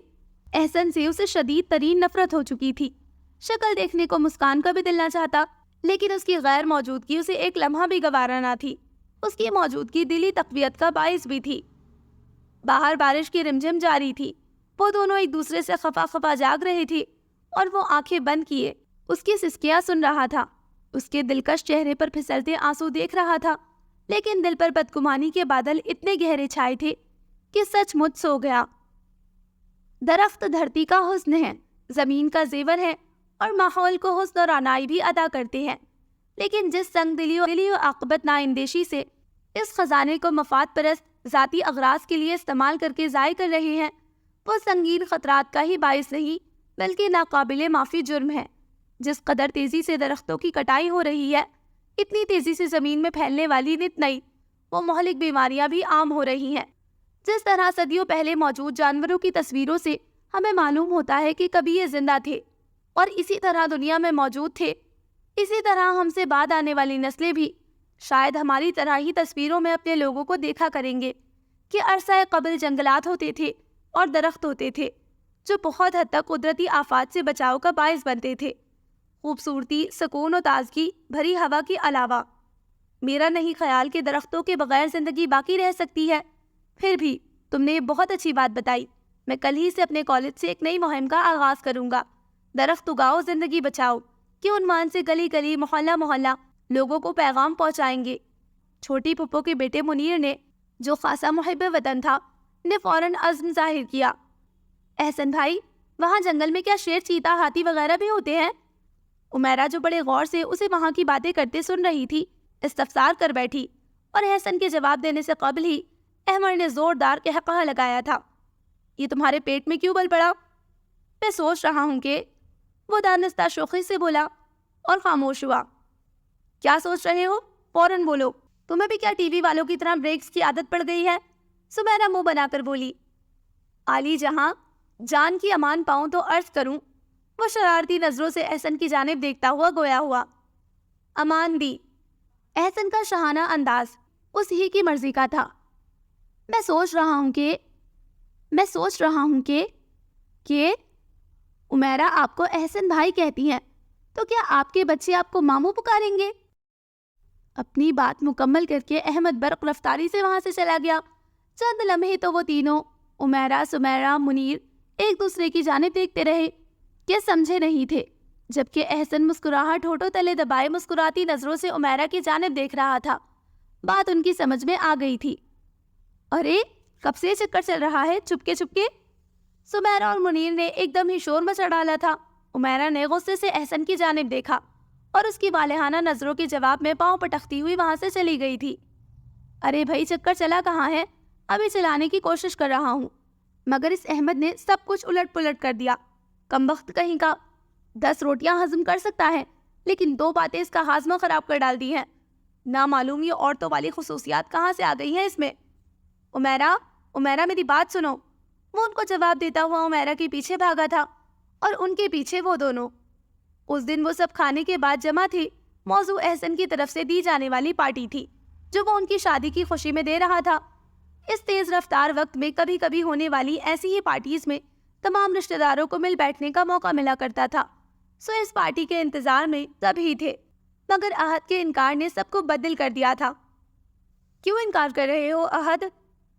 احسن سے اسے شدید ترین نفرت ہو چکی تھی۔ شکل دیکھنے کو مسکان کا بھی دل نہ چاہتا، لیکن اس کی غیر موجودگی اسے ایک لمحہ بھی گوارا نہ تھی۔ اس کی موجودگی دلی تقویت کا باعث بھی تھی۔ باہر بارش کی رمجھم جاری تھی۔ وہ دونوں ایک دوسرے سے خفا خفا جاگ رہے تھے، اور وہ آنکھیں بند کیے اس کی سسکیاں سن رہا تھا، اس کے دلکش چہرے پر پھسلتے آنسو دیکھ رہا تھا، لیکن دل پر بدگمانی کے بادل اتنے گہرے چھائے تھے کہ سچ مچ سو گیا۔ درخت دھرتی کا حسن ہے، زمین کا زیور ہے، اور ماحول کو حسن اور رعنائی بھی ادا کرتے ہیں، لیکن جس سنگ دلی و عاقبت نااندیشی سے اس خزانے کو مفاد پرست ذاتی اغراض کے لیے استعمال کر کے ضائع کر رہے ہیں، وہ سنگین خطرات کا ہی باعث نہیں بلکہ ناقابل معافی جرم ہے۔ جس قدر تیزی سے درختوں کی کٹائی ہو رہی ہے، اتنی تیزی سے زمین میں پھیلنے والی نت نئی وہ مہلک بیماریاں بھی عام ہو رہی ہیں۔ جس طرح صدیوں پہلے موجود جانوروں کی تصویروں سے ہمیں معلوم ہوتا ہے کہ کبھی یہ زندہ تھے اور اسی طرح دنیا میں موجود تھے، اسی طرح ہم سے بعد آنے والی نسلیں بھی شاید ہماری طرح ہی تصویروں میں اپنے لوگوں کو دیکھا کریں گے کہ عرصہ قبل جنگلات ہوتے تھے اور درخت ہوتے تھے جو بہت حد تک قدرتی آفات سے بچاؤ کا باعث بنتے تھے۔ خوبصورتی، سکون و تازگی بھری ہوا کے علاوہ میرا نہیں خیال کہ درختوں کے بغیر زندگی باقی رہ سکتی ہے۔ پھر بھی تم نے یہ بہت اچھی بات بتائی۔ میں کل ہی سے اپنے کالج سے ایک نئی مہم کا آغاز کروں گا، درخت اگاؤ زندگی بچاؤ کے عنوان سے گلی گلی، محلہ محلہ لوگوں کو پیغام پہنچائیں گے۔ چھوٹی پھپھو کے بیٹے منیر نے، جو خاصا محب وطن تھا، نے فوراً عزم ظاہر کیا۔ احسن بھائی، وہاں جنگل میں کیا شیر، چیتا، ہاتھی وغیرہ بھی ہوتے ہیں؟ عمیرہ جو بڑے غور سے اسے وہاں کی باتیں کرتے سن رہی تھی، استفسار کر بیٹھی، اور احسن کے جواب دینے سے قبل ہی احمد نے زوردار قہقہہ لگایا تھا۔ یہ تمہارے پیٹ میں کیوں بل پڑا؟ میں سوچ رہا ہوں کہ، وہ دانستہ شوخی سے بولا اور خاموش ہوا۔ کیا سوچ رہے ہو؟ فوراً بولو، تمہیں بھی کیا ٹی وی والوں کی طرح بریکس کی عادت پڑ گئی ہے؟ سمیرہ منہ بنا کر بولی۔ عالی جہاں جان کی امان پاؤں تو عرض کروں، وہ شرارتی نظروں سے احسن کی جانب دیکھتا ہوا گویا ہوا۔ امان دی۔ احسن کا شاہانہ انداز اس ہی کی مرضی کا تھا۔ میں سوچ رہا ہوں کہ عمیرہ آپ کو احسن بھائی کہتی ہیں تو کیا آپ کے بچے آپ کو ماموں پکاریں گے؟ اپنی بات مکمل کر کے احمد برق رفتاری سے وہاں سے چلا گیا۔ چند لمحے تو وہ تینوں عمیرہ، سمیرہ، منیر ایک دوسرے کی جانب دیکھتے رہے کہ سمجھے نہیں تھے، جبکہ احسن مسکراہٹ ہونٹوں تلے دبائے مسکراتی نظروں سے عمیرہ کی جانب دیکھ رہا تھا۔ بات ان کی سمجھ میں آ گئی تھی۔ ارے کب سے چکر چل رہا ہے چپکے چپکے؟ سمیرہ اور منیر نے ایک دم ہی شور مچا ڈالا تھا۔ عمیرہ نے غصے سے احسن کی جانب دیکھا اور اس کی والہانہ نظروں کے جواب میں پاؤں پٹکتی ہوئی وہاں سے چلی گئی تھی۔ ارے بھائی چکر چلا کہاں ہے؟ ابھی چلانے کی کوشش کر رہا ہوں، مگر اس احمد نے سب کچھ الٹ پلٹ کر دیا۔ کمبخت کہیں کا، 10 روٹیاں ہضم کر سکتا ہے لیکن 2 باتیں اس کا ہاضمہ خراب کر ڈال دی ہیں۔ نہ معلوم یہ عورتوں والی خصوصیات کہاں سے آ گئی ہیں اس میں۔ عمیرہ میری بات سنو۔ وہ ان کو جواب دیتا ہوا عمیرہ کے پیچھے بھاگا تھا اور ان کے پیچھے وہ دونوں۔ اس دن وہ سب کھانے کے بعد جمع تھے۔ موضوع احسن کی طرف سے دی جانے والی پارٹی تھی جو وہ ان کی شادی کی خوشی میں دے رہا تھا۔ اس تیز رفتار وقت میں کبھی کبھی ہونے والی ایسی ہی پارٹیز میں تمام رشتہ داروں کو مل بیٹھنے کا موقع ملا کرتا تھا، سو اس پارٹی کے انتظار میں سب ہی تھے، مگر احد کے انکار نے سب کو بدل کر دیا تھا۔ کیوں انکار کر رہے ہو احد؟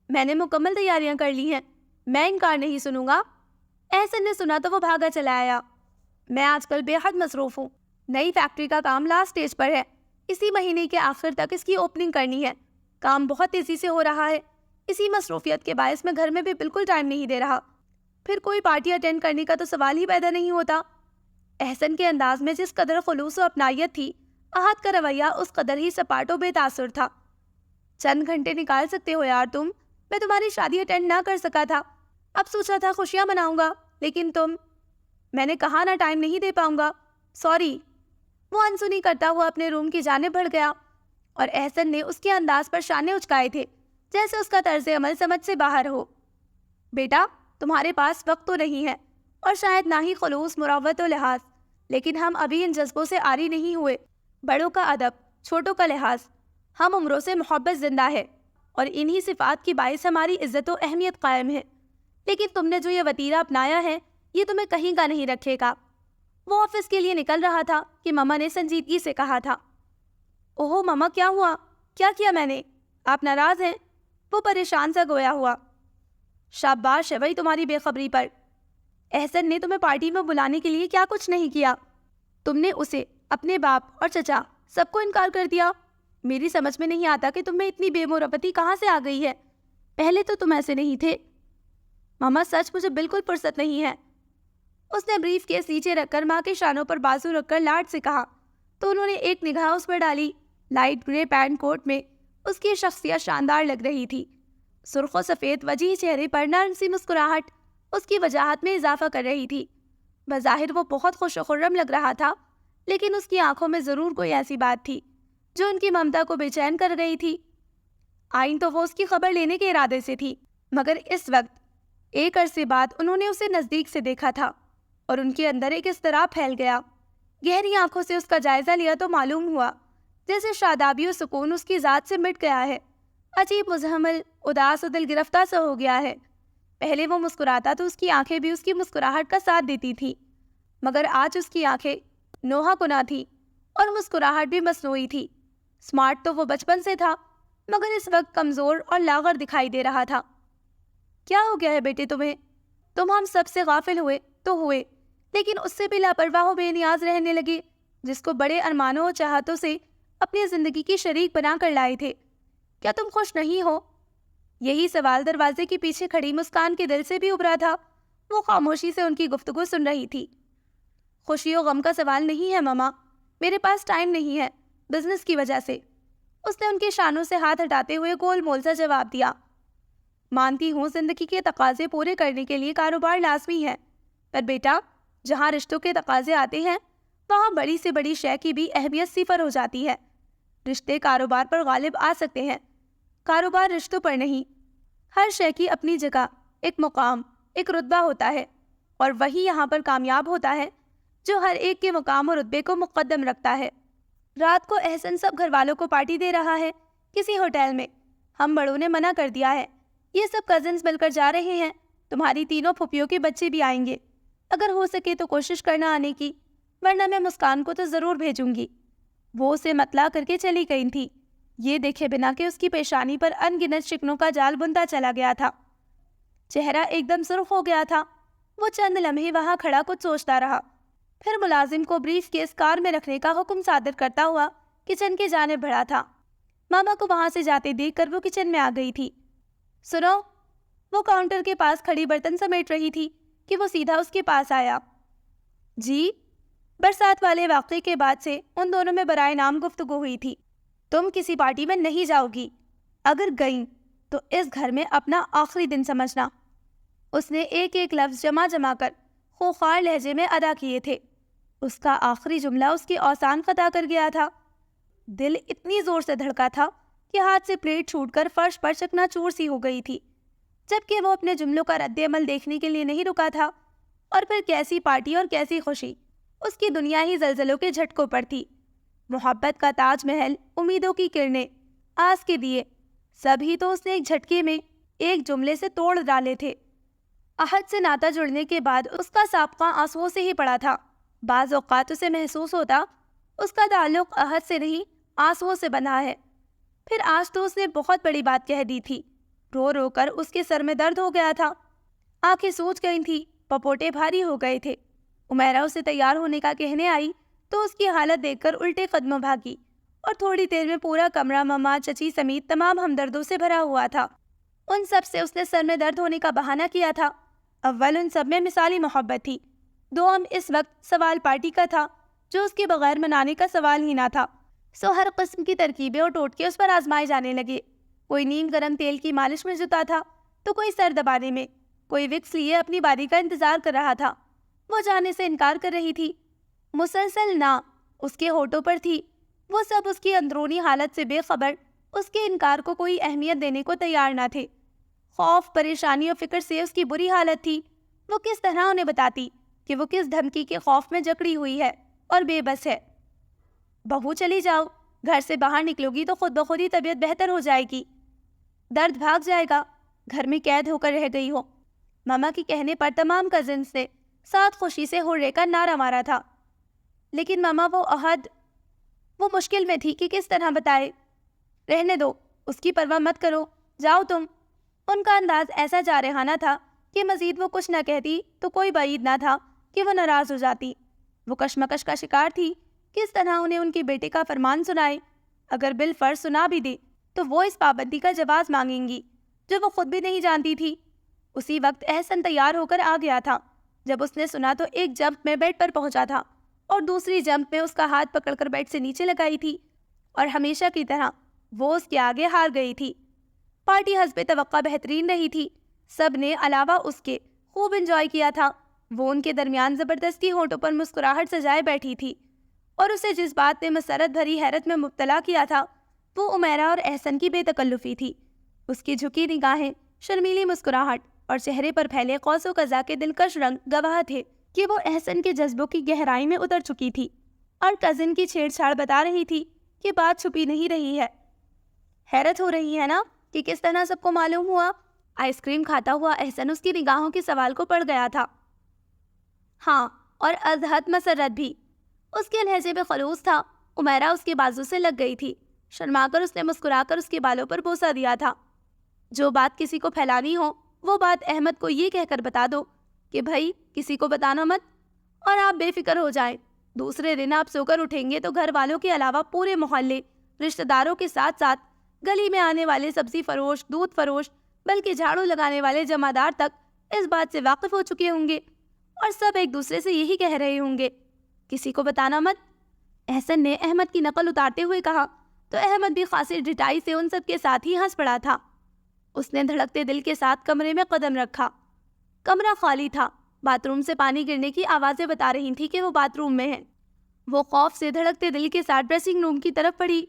میں نے مکمل تیاریاں کر لی ہیں، میں انکار نہیں سنوں گا۔ احسن نے سنا تو وہ بھاگا چلا آیا۔ میں آج کل بے حد مصروف ہوں، نئی فیکٹری کا کام لاسٹ سٹیج پر ہے، اسی مہینے کے آخر تک اس کی اوپننگ کرنی ہے، کام بہت تیزی سے ہو رہا ہے، اسی مصروفیت کے باعث میں گھر میں بھی بالکل ٹائم نہیں دے رہا، پھر کوئی پارٹی اٹینڈ کرنے کا تو سوال ہی پیدا نہیں ہوتا۔ احسن کے انداز میں جس قدر خلوص و اپنائیت تھی، احد کا رویہ اس قدر ہی سپاٹ و بے تاثر تھا۔ چند گھنٹے نکال سکتے ہو یار تم، میں تمہاری شادی اٹینڈ نہ کر سکا تھا، اب سوچا تھا خوشیاں مناؤں گا، لیکن میں نے کہا نہ ٹائم نہیں دے پاؤں گا، سوری۔ وہ انسنی کرتا ہوا اپنے روم کی جانب بڑھ گیا اور احسن نے اس کے انداز پر شانے اچکائے تھے جیسے اس کا طرز عمل سمجھ سے باہر ہو۔ بیٹا تمہارے پاس وقت تو نہیں ہے اور شاید نہ ہی خلوص، مروت و لحاظ، لیکن ہم ابھی ان جذبوں سے عاری نہیں ہوئے۔ بڑوں کا ادب، چھوٹوں کا لحاظ، ہم عمروں سے محبت زندہ ہے اور انہی صفات کی باعث ہماری عزت و اہمیت قائم ہے، لیکن تم نے جو یہ وتیرہ اپنایا ہے یہ تمہیں کہیں کا نہیں رکھے گا۔ وہ آفس کے لیے نکل رہا تھا کہ ماما نے سنجیدگی سے کہا تھا، اوہو ماما کیا ہوا؟ کیا کیا میں نے؟ آپ ناراض ہیں؟ وہ پریشان سا گویا ہوا۔ شاباش ہے بھائی تمہاری بے خبری پر، احسن نے تمہیں پارٹی میں بلانے کے لیے کیا کچھ نہیں کیا، تم نے اسے، اپنے باپ اور چچا سب کو انکار کر دیا۔ میری سمجھ میں نہیں آتا کہ تم میں اتنی بے مروتی کہاں سے آ گئی ہے، پہلے تو تم ایسے نہیں تھے۔ ماما سچ مجھے بالکل فرصت نہیں ہے۔ اس نے بریف کیس نیچے رکھ کر ماں کے شانوں پر بازو رکھ کر لاڈ سے کہا تو انہوں نے ایک نگاہ اس پر ڈالی۔ لائٹ گرے پینٹ کوٹ میں اس کی شخصیت شاندار لگ رہی تھی۔ سرخ و سفید وجیح چہرے پر نرم سی مسکراہٹ اس کی وجاہت میں اضافہ کر رہی تھی۔ بظاہر وہ بہت خوش و خرم لگ رہا تھا، لیکن اس کی آنکھوں میں ضرور کوئی ایسی بات تھی جو ان کی ممتا کو بے چین کر گئی تھی۔ آئین تو وہ اس کی خبر لینے کے ارادے سے تھی، مگر اس وقت ایک عرصے بعد انہوں نے اسے نزدیک سے دیکھا تھا اور ان کے اندر ایک اضطراب پھیل گیا۔ گہری آنکھوں سے اس کا جائزہ لیا تو معلوم ہوا جیسے شادابی و سکون اس کی ذات سے مٹ گیا ہے، عجیب مزہمل، اداس و دل گرفتہ سا ہو گیا ہے۔ پہلے وہ مسکراتا تو اس کی آنکھیں بھی اس کی مسکراہٹ کا ساتھ دیتی تھی، مگر آج اس کی آنکھیں نوحہ کنا تھی اور مسکراہٹ بھی مصنوعی تھی۔ سمارٹ تو وہ بچپن سے تھا، مگر اس وقت کمزور اور لاغر دکھائی دے رہا تھا۔ کیا ہو گیا ہے بیٹے تمہیں؟ تم ہم سب سے غافل ہوئے تو ہوئے، لیکن اس سے بھی لاپرواہ و بے نیاز رہنے لگے جس کو بڑے ارمانوں و چاہتوں سے اپنی زندگی کی شریک بنا کر لائے تھے۔ کیا تم خوش نہیں ہو؟ یہی سوال دروازے کے پیچھے کھڑی مسکان کے دل سے بھی ابھرا تھا۔ وہ خاموشی سے ان کی گفتگو سن رہی تھی۔ خوشی و غم کا سوال نہیں ہے ماما، میرے پاس ٹائم نہیں ہے، بزنس کی وجہ سے۔ اس نے ان کے شانوں سے ہاتھ ہٹاتے ہوئے گول مول سا جواب دیا۔ مانتی ہوں زندگی کے تقاضے پورے کرنے کے لیے کاروبار لازمی ہے، پر بیٹا جہاں رشتوں کے تقاضے آتے ہیں وہاں بڑی سے بڑی شے کی بھی اہمیت صفر ہو جاتی ہے۔ رشتے کاروبار پر غالب آ سکتے ہیں، کاروبار رشتوں پر نہیں۔ ہر شے کی اپنی جگہ، ایک مقام، ایک رتبہ ہوتا ہے، اور وہی یہاں پر کامیاب ہوتا ہے جو ہر ایک کے مقام اور رتبے کو مقدم رکھتا ہے۔ رات کو احسن سب گھر والوں کو پارٹی دے رہا ہے کسی ہوٹل میں۔ ہم بڑوں نے منع کر دیا ہے، یہ سب کزنس مل کر جا رہے ہیں، تمہاری تینوں پھپھیوں کے بچے بھی آئیں گے، اگر ہو سکے تو کوشش کرنا آنے کی، ورنہ میں مسکان کو تو ضرور بھیجوں گی۔ وہ اسے مطلع کر کے چلی گئی تھی، یہ دیکھے بنا کہ اس کی پیشانی پر ان گنت شکنوں کا جال بنتا چلا گیا تھا۔ چہرہ ایک دم سرخ ہو گیا تھا۔ وہ چند لمحے وہاں کھڑا کچھ سوچتا رہا، پھر ملازم کو بریف کیس کار میں رکھنے کا حکم صادر کرتا ہوا کچن کی جانب بڑھا تھا۔ ماما کو وہاں سے جاتے دیکھ کر وہ کچن میں آ گئی تھی۔ سنو، وہ کاؤنٹر کے پاس کھڑی برتن سمیٹ رہی تھی کہ وہ سیدھا اس کے پاس آیا۔ جی؟ برسات والے واقعے کے بعد سے ان دونوں میں برائے نام گفتگو ہوئی تھی۔ تم کسی پارٹی میں نہیں جاؤ گی، اگر گئیں تو اس گھر میں اپنا آخری دن سمجھنا۔ اس نے ایک ایک لفظ جمع کر خوخار لہجے میں ادا کیے تھے۔ اس کا آخری جملہ اس کی اوسان قطع کر گیا تھا۔ دل اتنی زور سے دھڑکا تھا کہ ہاتھ سے پلیٹ چھوٹ کر فرش پر چکنا چور سی ہو گئی تھی، جبکہ وہ اپنے جملوں کا رد عمل دیکھنے کے لیے نہیں رکا تھا۔ اور پھر کیسی پارٹی اور کیسی خوشی، اس کی دنیا ہی زلزلوں کے جھٹکوں پر تھی۔ محبت کا تاج محل، امیدوں کی کرنیں، آس کے دیے، سبھی تو اس نے ایک جھٹکے میں ایک جملے سے توڑ ڈالے تھے۔ عہد سے ناتا جڑنے کے بعد اس کا سابقہ آنسوؤں سے ہی پڑا تھا۔ بعض اوقات اسے محسوس ہوتا اس کا تعلق عہد سے نہیں آنسوؤں سے بندھا ہے۔ پھر آج تو اس نے بہت بڑی بات کہہ دی تھی۔ رو رو کر اس کے سر میں درد ہو گیا تھا، آنکھیں سوج گئی تھی، پپوٹے بھاری ہو گئے تھے۔ عمیرہ اسے تیار ہونے کا کہنے آئی تو اس کی حالت دیکھ کر الٹے قدموں بھاگی، اور تھوڑی دیر میں پورا کمرہ مما، چچی سمیت تمام ہمدردوں سے بھرا ہوا تھا۔ ان سب سے اس نے سر میں درد ہونے کا بہانہ کیا تھا۔ اول ان سب میں مثالی محبت تھی، دوم اس وقت سوال پارٹی کا تھا جو اس کے بغیر منانے کا سوال ہی نہ تھا۔ سو ہر قسم کی ترکیبیں اور ٹوٹکے اس پر آزمائے جانے لگے۔ کوئی نیم گرم تیل کی مالش میں جتا تھا تو کوئی سر دبانے میں، کوئی وکس لیے اپنی باری کا انتظار کر رہا تھا۔ وہ جانے سے انکار کر رہی تھی، مسلسل نہ اس کے ہونٹوں پر تھی۔ وہ سب اس کی اندرونی حالت سے بے خبر، اس کے انکار کو کوئی اہمیت دینے کو تیار نہ تھے۔ خوف، پریشانی اور فکر سے اس کی بری حالت تھی۔ وہ کس طرح انہیں بتاتی کہ وہ کس دھمکی کے خوف میں جکڑی ہوئی ہے اور بے بس ہے۔ بہو چلی جاؤ، گھر سے باہر نکلو گی تو خود بخود ہی طبیعت بہتر ہو جائے گی، درد بھاگ جائے گا، گھر میں قید ہو کر رہ گئی ہو۔ ماما کے کہنے پر تمام کزنس نے ساتھ خوشی سے ہرے کا نعرہ مارا تھا، لیکن ماما وہ عہد، وہ مشکل میں تھی کہ کس طرح بتائے۔ رہنے دو، اس کی پرواہ مت کرو، جاؤ تم۔ ان کا انداز ایسا جارحانہ تھا کہ مزید وہ کچھ نہ کہتی تو کوئی بعید نہ تھا کہ وہ ناراض ہو جاتی۔ وہ کشمکش کا شکار تھی، کس طرح انہیں ان کے بیٹے کا فرمان سنائے۔ اگر بالفرض سنا بھی دے تو وہ اس پابندی کا جواز مانگیں گی جو وہ خود بھی نہیں جانتی تھی۔ اسی وقت احسن تیار ہو کر آ گیا تھا۔ جب اس نے سنا تو ایک جمپ میں بیڈ پر پہنچا تھا اور دوسری جمپ میں اس کا ہاتھ پکڑ کر بیڈ سے نیچے لگائی تھی، اور ہمیشہ کی طرح وہ اس کے آگے ہار گئی تھی۔ پارٹی حسب توقع بہترین رہی تھی، سب نے علاوہ اس کے خوب انجوائے کیا تھا۔ وہ ان کے درمیان زبردستی ہونٹوں پر مسکراہٹ سجائے بیٹھی تھی، اور اسے جس بات نے مسرت بھری حیرت میں مبتلا کیا تھا وہ عمیرہ اور احسن کی بے تکلفی تھی۔ اس کی جھکی نگاہیں، شرمیلی مسکراہٹ اور چہرے پر پھیلے قوس و قزح کے دلکش رنگ گواہ تھے کہ وہ احسن کے جذبوں کی گہرائی میں اتر چکی تھی، اور کزن کی چھیڑ چھاڑ بتا رہی تھی کہ بات چھپی نہیں رہی ہے۔ حیرت ہو رہی ہے نا کہ کس طرح سب کو معلوم ہوا؟ آئس کریم کھاتا ہوا احسن اس کی نگاہوں کے سوال کو پڑ گیا تھا۔ ہاں، اور از حد مسرت بھی۔ اس کے لہجے پہ خلوص تھا۔ عمیرہ اس کے بازو سے لگ گئی تھی۔ شرما کر اس نے مسکرا کر اس کے بالوں پر بوسہ دیا تھا۔ جو بات کسی کو پھیلانی ہو وہ بات احمد کو یہ کہہ کر بتا دو کہ بھائی کسی کو بتانا مت، اور آپ بے فکر ہو جائیں۔ دوسرے دن آپ سو کر اٹھیں گے تو گھر والوں کے علاوہ پورے محلے، رشتہ داروں کے ساتھ ساتھ گلی میں آنے والے سبزی فروش، دودھ فروش، بلکہ جھاڑو لگانے والے جمعدار تک اس بات سے واقف ہو چکے ہوں گے، اور سب ایک دوسرے سے یہی کہہ رہے ہوں گے، کسی کو بتانا مت۔ احسن نے احمد کی نقل اتارتے ہوئے کہا تو احمد بھی خاصی ڈٹائی سے ان سب کے ساتھ ہی ہنس پڑا تھا۔ اس نے دھڑکتے دل کے ساتھ کمرے میں قدم رکھا۔ کمرہ خالی تھا۔ باتھ روم سے پانی گرنے کی آوازیں بتا رہی تھیں کہ وہ باتھ روم میں ہیں۔ وہ خوف سے دھڑکتے دل کے ساتھ ڈریسنگ روم کی طرف بڑھی۔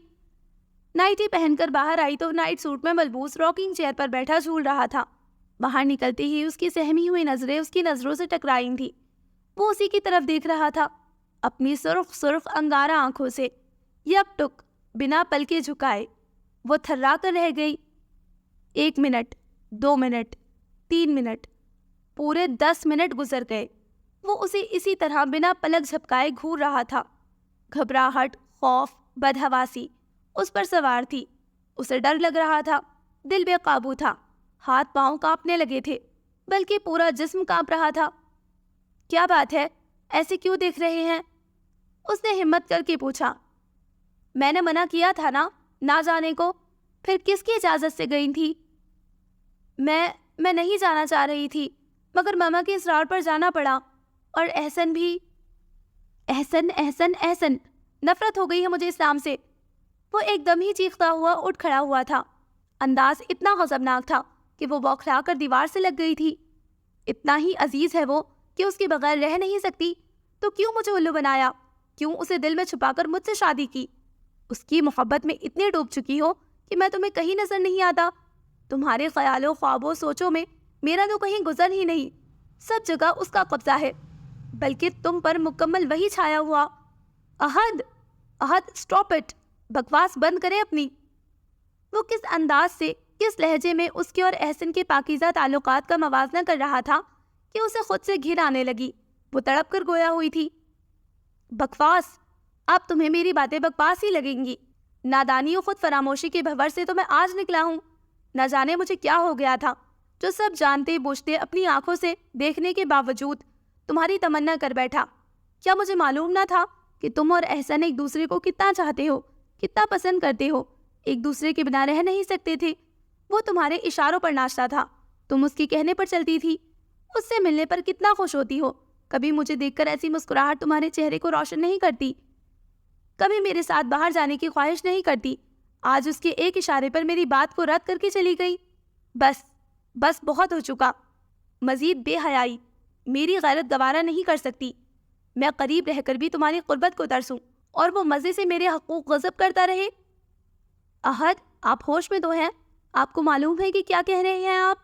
نائٹی پہن کر باہر آئی تو نائٹ سوٹ میں ملبوس راکنگ چیئر پر بیٹھا جھول رہا تھا۔ باہر نکلتے ہی اس کی سہمی ہوئی نظریں اس کی نظروں سے ٹکرائی تھیں۔ وہ اسی کی طرف دیکھ رہا تھا، اپنی سرخ انگارہ آنکھوں سے، یک ٹک، بنا پل کے جھکائے۔ وہ تھرا کر رہ گئی۔ 1 منٹ، 2 منٹ، 3 منٹ، پورے 10 منٹ گزر گئے۔ وہ اسے اسی طرح بنا پلک جھپکائے گھور رہا تھا۔ گھبراہٹ، خوف، بدحواسی اس پر سوار تھی۔ اسے ڈر لگ رہا تھا، دل بے قابو تھا، ہاتھ پاؤں کانپنے لگے تھے، بلکہ پورا جسم کانپ رہا تھا۔ کیا بات ہے؟ ایسے کیوں دیکھ رہے ہیں؟ اس نے ہمت کر کے پوچھا۔ میں نے منع کیا تھا نہ جانے کو، پھر کس کی اجازت سے گئی تھی؟ میں نہیں جانا چاہ رہی تھی، مگر ماما کے اصرار پر جانا پڑا، اور احسن بھی۔ احسن نفرت ہو گئی ہے مجھے اسلام سے۔ وہ ایک دم ہی چیختا ہوا اٹھ کھڑا ہوا تھا۔ انداز اتنا غضبناک تھا کہ وہ بوکھلا کر دیوار سے لگ گئی تھی۔ اتنا ہی عزیز ہے وہ کہ اس کے بغیر رہ نہیں سکتی، تو کیوں مجھے الو بنایا؟ کیوں اسے دل میں چھپا کر مجھ سے شادی کی؟ اس کی محبت میں اتنی ڈوب چکی ہو کہ میں تمہیں کہیں نظر نہیں آتا۔ تمہارے خیالوں، خوابوں، سوچوں میں میرا تو کہیں گزر ہی نہیں، سب جگہ اس کا قبضہ ہے، بلکہ تم پر مکمل وہی چھایا ہوا۔ احد اسٹاپ اٹ، بکواس بند کرے اپنی۔ وہ کس انداز سے، کس لہجے میں اس کے اور احسن کے پاکیزہ تعلقات کا موازنہ کر رہا تھا کہ اسے خود سے گھن آنے لگی۔ وہ تڑپ کر گویا ہوئی تھی۔ بکواس؟ اب تمہیں میری باتیں بکواس ہی لگیں گی؟ نادانی و خود فراموشی کے بھنور سے تو میں آج نکلا ہوں۔ نہ جانے مجھے کیا ہو گیا تھا، جو سب جانتے بوجھتے اپنی آنکھوں سے دیکھنے کے باوجود تمہاری تمنا کر بیٹھا۔ کیا مجھے معلوم نہ تھا کہ تم اور احسن ایک دوسرے کو کتنا چاہتے ہو، کتنا پسند کرتے ہو، ایک دوسرے کے بنا رہ نہیں سکتے تھے؟ وہ تمہارے اشاروں پر ناچتا تھا، تم اس کے کہنے پر چلتی تھی۔ اس سے ملنے پر کتنا خوش ہوتی ہو، کبھی مجھے دیکھ کر ایسی مسکراہٹ تمہارے چہرے کو روشن نہیں کرتی، کبھی میرے ساتھ باہر جانے کی خواہش نہیں کرتی۔ آج اس کے ایک اشارے پر میری بات کو رد کر کے چلی گئی۔ بس بہت ہو چکا۔ مزید بے حیائی میری غیرت گوارا نہیں کر سکتی۔ میں قریب رہ کر بھی تمہاری قربت کو ترسوں اور وہ مزے سے میرے حقوق غصب کرتا رہے۔ احد، آپ ہوش میں تو ہیں؟ آپ کو معلوم ہے کہ کیا کہہ رہے ہیں آپ؟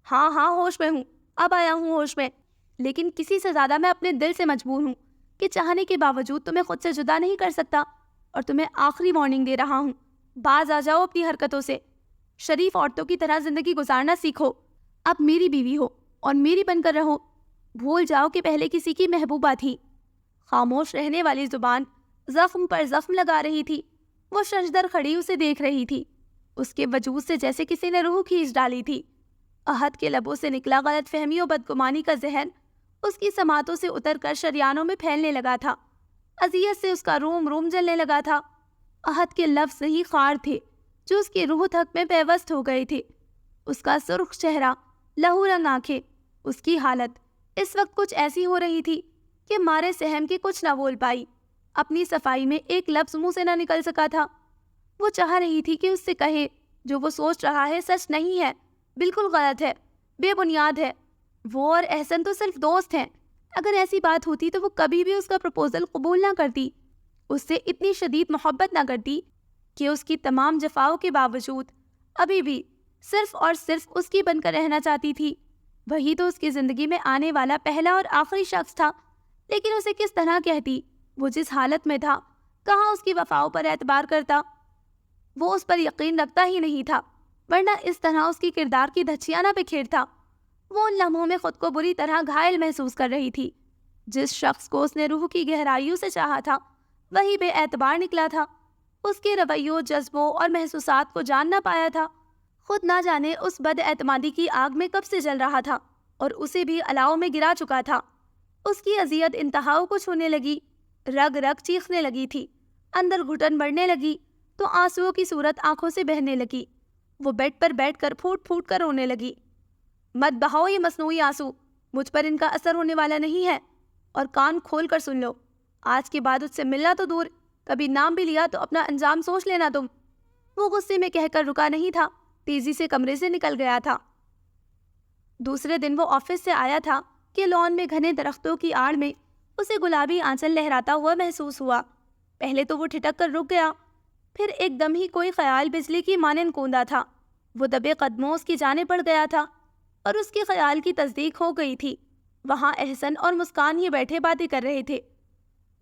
ہاں ہوش میں ہوں، اب آیا ہوں ہوش میں، لیکن کسی سے زیادہ میں اپنے دل سے مجبور ہوں کہ چاہنے کے باوجود تمہیں خود سے جدا نہیں کر سکتا، اور تمہیں آخری وارننگ دے رہا ہوں، باز آ جاؤ اپنی حرکتوں سے، شریف عورتوں کی طرح زندگی گزارنا سیکھو، اب میری بیوی ہو اور میری بن کر رہو، بھول جاؤ کہ پہلے کسی کی محبوبہ تھی۔ خاموش رہنے والی زبان زخم پر زخم لگا رہی تھی۔ وہ ششدر کھڑی اسے دیکھ رہی تھی، اس کے وجود سے جیسے کسی نے روح کھینچ ڈالی تھی۔ احد کے لبوں سے نکلا غلط فہمی و بدگمانی کا زہر اس کی سماعتوں سے اتر کر شریانوں میں پھیلنے لگا تھا۔ اذیت سے اس کا روم جلنے لگا تھا۔ احد کے لفظ ہی خار تھے جو اس کی روح تک میں پیوست ہو گئے تھے۔ اس کا سرخ چہرہ، لہو رنگ آنکھیں، اس کی حالت اس وقت کچھ ایسی ہو رہی تھی کہ مارے سہم کے کچھ نہ بول پائی۔ اپنی صفائی میں ایک لفظ منہ سے نہ نکل سکا تھا۔ وہ چاہ رہی تھی کہ اس سے کہے جو وہ سوچ رہا ہے سچ نہیں ہے، بالکل غلط ہے، بے بنیاد ہے۔ وہ اور احسن تو صرف دوست ہیں۔ اگر ایسی بات ہوتی تو وہ کبھی بھی اس کا پروپوزل قبول نہ کرتی، اس سے اتنی شدید محبت نہ کرتی کہ اس کی تمام جفاؤں کے باوجود ابھی بھی صرف اور صرف اس کی بن کر رہنا چاہتی تھی۔ وہی تو اس کی زندگی میں آنے والا پہلا اور آخری شخص تھا، لیکن اسے کس طرح کہتی؟ وہ جس حالت میں تھا، کہاں اس کی وفاؤں پر اعتبار کرتا؟ وہ اس پر یقین رکھتا ہی نہیں تھا، ورنہ اس طرح اس کی کردار کی دھچیاں نہ بکھیرتا۔ وہ ان لمحوں میں خود کو بری طرح گھائل محسوس کر رہی تھی۔ جس شخص کو اس نے روح کی گہرائیوں سے چاہا تھا، وہی بے اعتبار نکلا تھا۔ اس کے رویوں، جذبوں اور محسوسات کو جان نہ پایا تھا۔ خود نہ جانے اس بد اعتمادی کی آگ میں کب سے جل رہا تھا اور اسے بھی الاؤ میں گرا چکا تھا۔ اس کی اذیت انتہاؤں کو چھونے لگی، رگ رگ چیخنے لگی تھی، اندر گھٹن بڑھنے لگی تو آنسوؤں کی صورت آنکھوں سے بہنے لگی۔ وہ بیڈ پر بیٹھ کر پھوٹ پھوٹ کر رونے لگی۔ مت بہاؤ یہ مصنوعی آنسو، مجھ پر ان کا اثر ہونے والا نہیں ہے، اور کان کھول کر سن لو، آج کے بعد اس سے ملنا تو دور، کبھی نام بھی لیا تو اپنا انجام سوچ لینا تم۔ وہ غصے میں کہہ کر رکا نہیں تھا، تیزی سے کمرے سے نکل گیا تھا۔ دوسرے دن وہ آفس سے آیا تھا کہ لان میں گھنے درختوں کی آڑ میں اسے گلابی آنچل لہراتا ہوا محسوس ہوا۔ پہلے تو وہ ٹھٹک کر رک گیا، پھر ایک دم ہی کوئی خیال بجلی کی مانند کوندا تھا۔ وہ دبے قدموں اس کی جانب بڑھ گیا تھا اور اس کے خیال کی تصدیق ہو گئی تھی۔ وہاں احسن اور مسکان ہی بیٹھے باتیں کر رہے تھے۔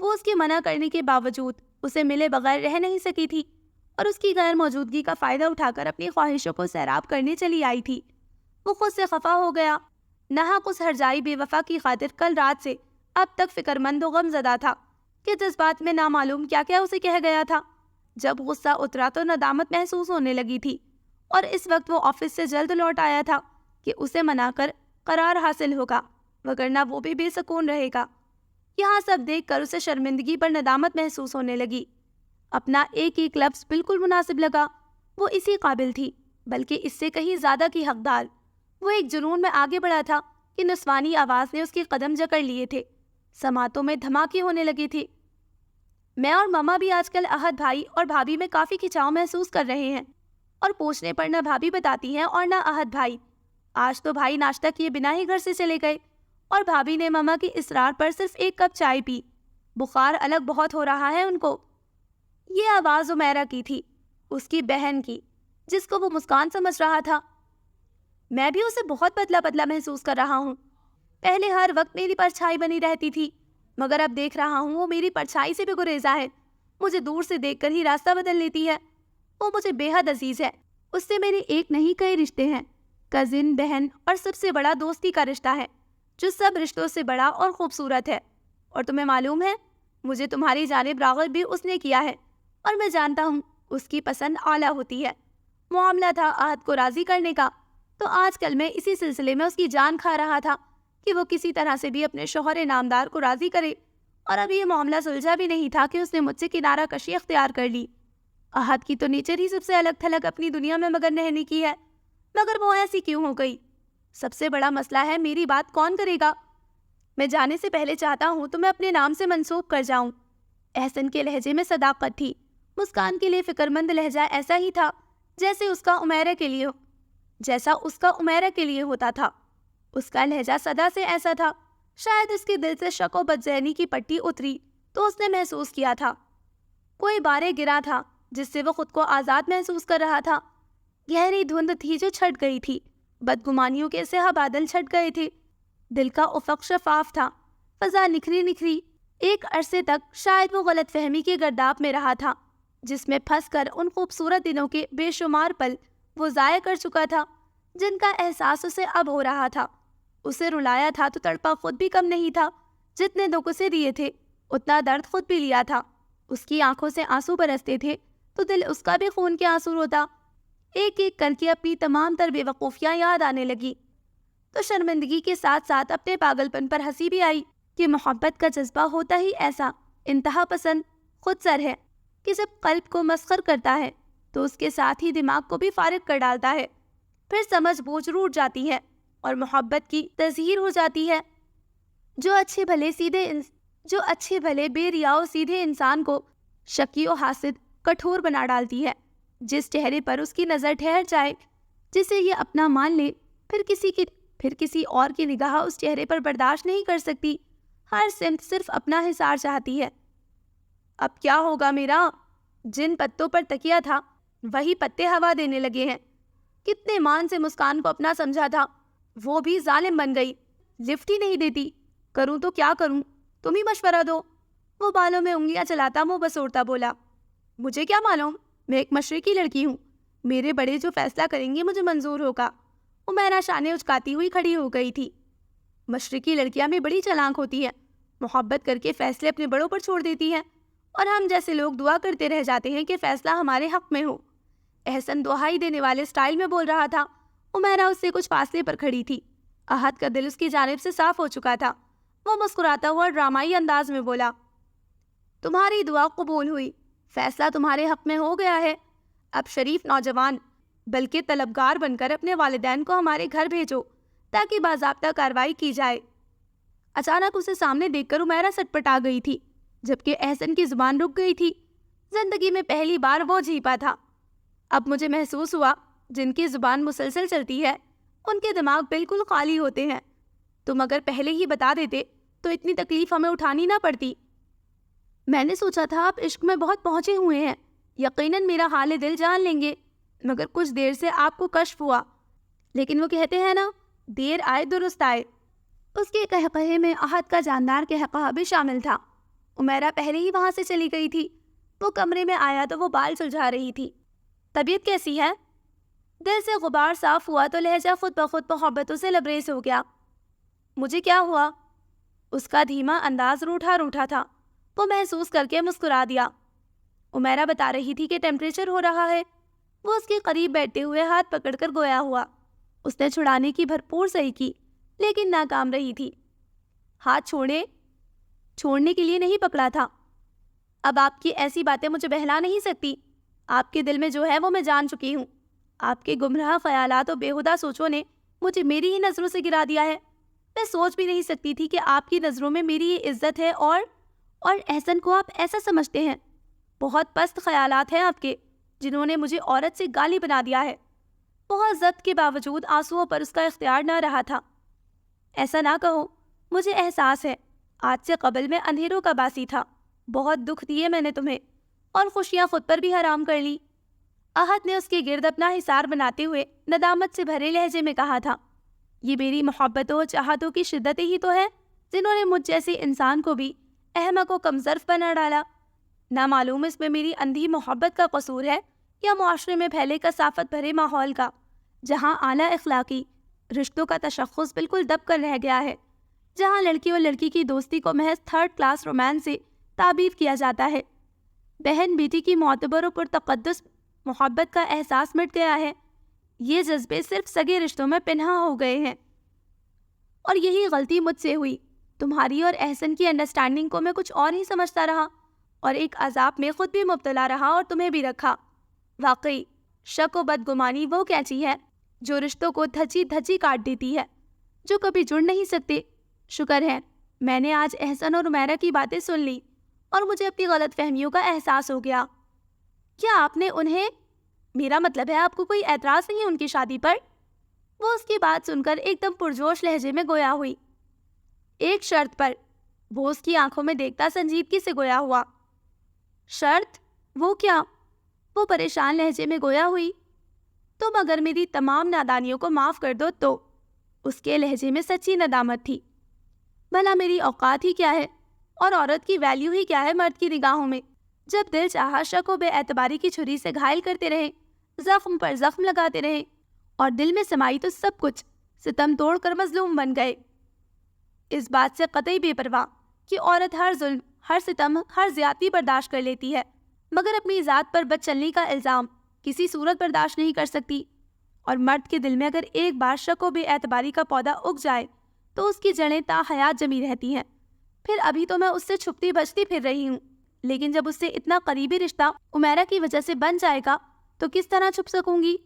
وہ اس کے منع کرنے کے باوجود اسے ملے بغیر رہ نہیں سکی تھی۔ اور اس کی غیر موجودگی کا فائدہ اٹھا کر اپنی خواہشوں کو سیراب کرنے چلی آئی تھی۔ وہ خود سے خفا ہو گیا۔ ناحق اس ہرجائی بے وفا کی خاطر کل رات سے اب تک فکر مند و غم زدہ تھا کہ جذبات میں نامعلوم کیا کیا اسے کہہ گیا تھا۔ جب غصہ اترا تو ندامت محسوس ہونے لگی تھی، اور اس وقت وہ آفس سے جلد لوٹ آیا تھا کہ اسے منا کر قرار حاصل ہوگا، وگرنہ وہ بھی بے سکون رہے گا۔ یہاں سب دیکھ کر اسے شرمندگی پر ندامت محسوس ہونے لگی۔ اپنا ایک ایک لفظ بالکل مناسب لگا۔ وہ اسی قابل تھی، بلکہ اس سے کہیں زیادہ کی حقدار۔ وہ ایک جنون میں آگے بڑھا تھا کہ نسوانی آواز نے اس کے قدم جکڑ لیے تھے۔ سماعتوں میں دھماکے ہونے لگے تھے۔ میں اور ماما بھی آج کل احد بھائی اور بھابھی میں کافی کھچاؤ محسوس کر رہے ہیں، اور پوچھنے پر نہ بھابھی بتاتی ہیں اور نہ احد بھائی۔ آج تو بھائی ناشتہ کیے بنا ہی گھر سے چلے گئے، اور بھابھی نے ماما کی اصرار پر صرف ایک کپ چائے پی۔ بخار الگ بہت ہو رہا ہے ان کو۔ یہ آواز عمیرہ کی تھی، اس کی بہن کی، جس کو وہ مسکان سمجھ رہا تھا۔ میں بھی اسے بہت پتلا پتلا محسوس کر رہا ہوں۔ پہلے ہر وقت میری پرچھائی بنی رہتی تھی، مگر اب دیکھ رہا ہوں وہ میری پرچھائی سے بھی گریزا ہے۔ مجھے دور سے دیکھ کر ہی راستہ بدل لیتی ہے۔ وہ مجھے بے حد عزیز ہے۔ اس سے میرے ایک نہیں کئی رشتے ہیں، کزن، بہن اور سب سے بڑا دوستی کا رشتہ ہے، جو سب رشتوں سے بڑا اور خوبصورت ہے۔ اور تمہیں معلوم ہے، مجھے تمہاری جانب راغب بھی اس نے کیا ہے، اور میں جانتا ہوں اس کی پسند اعلیٰ ہوتی ہے۔ معاملہ تھا عہد کو راضی کرنے کا، تو آج کل میں اسی سلسلے میں اس کی جان کھا رہا تھا کہ وہ کسی طرح سے بھی اپنے شوہر نامدار کو راضی کرے، اور اب یہ معاملہ سلجھا بھی نہیں تھا کہ اس نے مجھ سے کنارہ کشی اختیار کر لی۔ عہد کی تو نیچر ہی سب سے الگ تھلگ اپنی دنیا میں مگن رہنے کی ہے، مگر وہ ایسی کیوں ہو گئی؟ سب سے بڑا مسئلہ ہے میری بات کون کرے گا؟ میں جانے سے پہلے چاہتا ہوں تو میں اپنے نام سے منسوب کر جاؤں۔ احسن کے لہجے میں صداقت تھی۔ مسکان کے لیے فکر مند لہجہ ایسا ہی تھا جیسا اس کا عمیرہ کے لیے ہوتا تھا۔ اس کا لہجہ صدا سے ایسا تھا، شاید اس کے دل سے شک و بدذہنی کی پٹی اتری تو اس نے محسوس کیا تھا کوئی بارے گرا تھا جس سے وہ خود کو آزاد محسوس کر رہا تھا۔ گہری دھند تھی جو چھٹ گئی تھی، بدگمانیوں کے سیاہ بادل چھٹ گئے تھے، دل کا افق شفاف تھا، فضا نکھری نکھری۔ ایک عرصے تک شاید وہ غلط فہمی کے گرداب میں رہا تھا، جس میں پھنس کر ان خوبصورت دنوں کے بے شمار پل وہ ضائع کر چکا تھا، جن کا احساس اسے اب ہو رہا تھا۔ اسے رلایا تھا تو تڑپا خود بھی کم نہیں تھا، جتنے دکھ اسے دیے تھے اتنا درد خود بھی لیا تھا۔ اس کی آنکھوں سے آنسو برستے تھے تو دل اس کا بھی خون کے آنسو روتا۔ ایک ایک کر کے اپنی تمام تر بے وقوفیاں یاد آنے لگی تو شرمندگی کے ساتھ ساتھ اپنے پاگل پن پر ہنسی بھی آئی کہ محبت کا جذبہ ہوتا ہی ایسا انتہا پسند خود سر ہے کہ جب قلب کو مسخر کرتا ہے تو اس کے ساتھ ہی دماغ کو بھی فارغ کر ڈالتا ہے، پھر سمجھ بوجھ روٹ جاتی ہے اور محبت کی تظہیر ہو جاتی ہے، جو اچھے بھلے بے ریا و سیدھے انسان کو شقی و حاسد کٹھور بنا ڈالتی ہے۔ جس چہرے پر اس کی نظر ٹھہر جائے، جسے یہ اپنا مان لے، پھر کسی اور کی نگاہ اس چہرے پر برداشت نہیں کر سکتی۔ ہر سمت صرف اپنا حصار چاہتی ہے۔ اب کیا ہوگا میرا؟ جن پتوں پر تکیا تھا وہی پتے ہوا دینے لگے ہیں۔ کتنے مان سے مسکان کو اپنا سمجھا تھا، وہ بھی ظالم بن گئی، لفٹ ہی نہیں دیتی۔ کروں تو کیا کروں؟ تم ہی مشورہ دو۔ وہ بالوں میں انگلیاں چلاتا منہ بسوڑتا بولا، مجھے کیا معلوم، میں ایک مشرقی لڑکی ہوں، میرے بڑے جو فیصلہ کریں گے مجھے منظور ہوگا۔ عمیرہ شانے اچکاتی ہوئی کھڑی ہو گئی تھی۔ مشرقی لڑکیاں بھی بڑی چلاک ہوتی ہیں، محبت کر کے فیصلے اپنے بڑوں پر چھوڑ دیتی ہیں، اور ہم جیسے لوگ دعا کرتے رہ جاتے ہیں کہ فیصلہ ہمارے حق میں ہو۔ احسن دہائی دینے والے سٹائل میں بول رہا تھا۔ عمیرہ اس سے کچھ فاصلے پر کھڑی تھی۔ احد کا دل اس کی جانب سے صاف ہو چکا تھا۔ وہ مسکراتا ہوا ڈرامائی انداز میں بولا، تمہاری دعا قبول ہوئی، فیصلہ تمہارے حق میں ہو گیا ہے۔ اب شریف نوجوان بلکہ طلبگار بن کر اپنے والدین کو ہمارے گھر بھیجو تاکہ باضابطہ کارروائی کی جائے۔ اچانک اسے سامنے دیکھ کر عمیرہ سٹپٹا گئی تھی، جبکہ احسن کی زبان رک گئی تھی۔ زندگی میں پہلی بار وہ جھیپا تھا۔ اب مجھے محسوس ہوا جن کی زبان مسلسل چلتی ہے ان کے دماغ بالکل خالی ہوتے ہیں۔ تم اگر پہلے ہی بتا دیتے تو اتنی تکلیف ہمیں اٹھانی نہ پڑتی۔ میں نے سوچا تھا آپ عشق میں بہت پہنچے ہوئے ہیں، یقیناً میرا حال دل جان لیں گے، مگر کچھ دیر سے آپ کو کشف ہوا۔ لیکن وہ کہتے ہیں نا، دیر آئے درست آئے۔ اس کے قہقہے میں احد کا جاندار قہقہا بھی شامل تھا۔ عمیرہ پہلے ہی وہاں سے چلی گئی تھی۔ وہ کمرے میں آیا تو وہ بال سلجھا رہی تھی۔ طبیعت کیسی ہے؟ دل سے غبار صاف ہوا تو لہجہ خود بخود محبتوں سے لبریز ہو گیا۔ مجھے کیا ہوا؟ اس کا دھیما انداز روٹھا روٹھا تھا۔ وہ محسوس کر کے مسکرا دیا۔ عمیرہ بتا رہی تھی کہ ٹیمپریچر ہو رہا ہے۔ وہ اس کے قریب بیٹھتے ہوئے ہاتھ پکڑ کر گویا ہوا۔ اس نے چھڑانے کی بھرپور صحیح کی لیکن ناکام رہی تھی۔ ہاتھ چھوڑنے کے لیے نہیں پکڑا تھا۔ اب آپ کی ایسی باتیں مجھے بہلا نہیں سکتی۔ آپ کے دل میں جو ہے وہ میں جان چکی ہوں۔ آپ کے گمراہ خیالات اور بیہودہ سوچوں نے مجھے میری ہی نظروں سے گرا دیا ہے۔ میں سوچ بھی نہیں سکتی تھی کہ آپ کی نظروں میں میری یہ عزت ہے اور احسن کو آپ ایسا سمجھتے ہیں۔ بہت پست خیالات ہیں آپ کے، جنہوں نے مجھے عورت سے گالی بنا دیا ہے۔ بہت ضد کے باوجود آنسوؤں پر اس کا اختیار نہ رہا تھا۔ ایسا نہ کہو، مجھے احساس ہے آج سے قبل میں اندھیروں کا باسی تھا۔ بہت دکھ دیے میں نے تمہیں اور خوشیاں خود پر بھی حرام کر لی۔ احد نے اس کے گرد اپنا حصار بناتے ہوئے ندامت سے بھرے لہجے میں کہا تھا، یہ میری محبتوں اور چاہتوں کی شدتیں ہی تو ہے جنہوں نے مجھ جیسے انسان کو بھی احمق و کمظرف بنا ڈالا۔ نہ معلوم اس میں میری اندھی محبت کا قصور ہے یا معاشرے میں پھیلے کثافت بھرے ماحول کا، جہاں اعلیٰ اخلاقی رشتوں کا تشخص بالکل دب کر رہ گیا ہے، جہاں لڑکی اور لڑکی کی دوستی کو محض تھرڈ کلاس رومانس سے تعبیر کیا جاتا ہے۔ بہن بیٹی کی معتبر و پرتقدس محبت کا احساس مٹ گیا ہے۔ یہ جذبے صرف سگے رشتوں میں پنہاں ہو گئے ہیں، اور یہی غلطی مجھ سے ہوئی۔ تمہاری اور احسن کی انڈرسٹینڈنگ کو میں کچھ اور ہی سمجھتا رہا اور ایک عذاب میں خود بھی مبتلا رہا اور تمہیں بھی رکھا۔ واقعی شک و بدگمانی وہ کینچی ہے جو رشتوں کو دھچی دھچی کاٹ دیتی ہے، جو کبھی جڑ نہیں سکتے۔ شکر ہے میں نے آج احسن اور عمیرہ کی باتیں سن لی اور مجھے اپنی غلط فہمیوں کا احساس ہو گیا۔ کیا آپ نے انہیں، میرا مطلب ہے آپ کو کوئی اعتراض نہیں ان کی شادی پر؟ وہ اس کی بات سن کر ایک دم پرجوش لہجے میں گویا ہوئی۔ ایک شرط پر، وہ اس کی آنکھوں میں دیکھتا سنجیدگی سے گویا ہوا۔ شرط؟ وہ کیا؟ وہ پریشان لہجے میں گویا ہوئی۔ تم اگر میری تمام نادانیوں کو معاف کر دو تو۔ اس کے لہجے میں سچی ندامت تھی۔ بھلا میری اوقات ہی کیا ہے اور عورت کی ویلیو ہی کیا ہے مرد کی نگاہوں میں؟ جب دل چاہا شک و بے اعتباری کی چھری سے گھائل کرتے رہے، زخم پر زخم لگاتے رہے، اور دل میں سمائی تو سب کچھ ستم توڑ کر مظلوم بن گئے۔ اس بات سے قطعی بے پرواہ کہ عورت ہر ظلم، ہر ستم، ہر زیادتی برداشت کر لیتی ہے، مگر اپنی ذات پر بد چلنی کا الزام کسی صورت برداشت نہیں کر سکتی۔ اور مرد کے دل میں اگر ایک بار شک و بے اعتباری کا پودا اگ جائے تو اس کی جڑیں تا حیات جمی رہتی ہیں۔ پھر ابھی تو میں اس سے چھپتی بچتی پھر رہی ہوں، لیکن جب اس سے اتنا قریبی رشتہ عمیرہ کی وجہ سے بن جائے گا تو کس طرح چھپ سکوں گی؟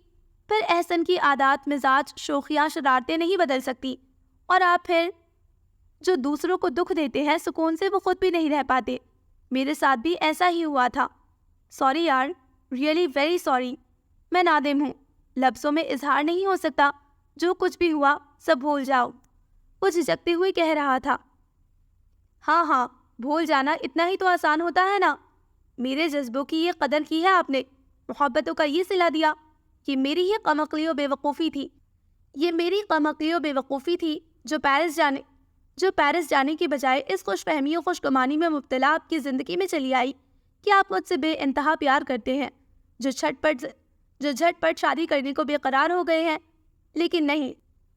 پھر احسن کی عادات، مزاج، شوخیاں، شرارتیں نہیں بدل سکتی، اور آپ پھر جو دوسروں کو دکھ دیتے ہیں سکون سے وہ خود بھی نہیں رہ پاتے۔ میرے ساتھ بھی ایسا ہی ہوا تھا۔ سوری یار، ریئلی ویری سوری۔ میں نادم ہوں، لفظوں میں اظہار نہیں ہو سکتا۔ جو کچھ بھی ہوا سب بھول جاؤ، وہ جھجکتے ہوئے کہہ رہا تھا۔ ہاں، بھول جانا اتنا ہی تو آسان ہوتا ہے نا۔ میرے جذبوں کی یہ قدر کی ہے آپ نے، محبتوں کا یہ صلہ دیا۔ یہ میری ہی کم عقلی و بے وقوفی تھی، یہ میری کم عقلی و بے وقوفی تھی جو پیرس جانے کی بجائے اس خوش فہمی و خوش گمانی میں مبتلا آپ کی زندگی میں چلی آئی کہ آپ مجھ سے بے انتہا پیار کرتے ہیں، جو جھٹ پٹ شادی کرنے کو بے قرار ہو گئے ہیں۔ لیکن نہیں،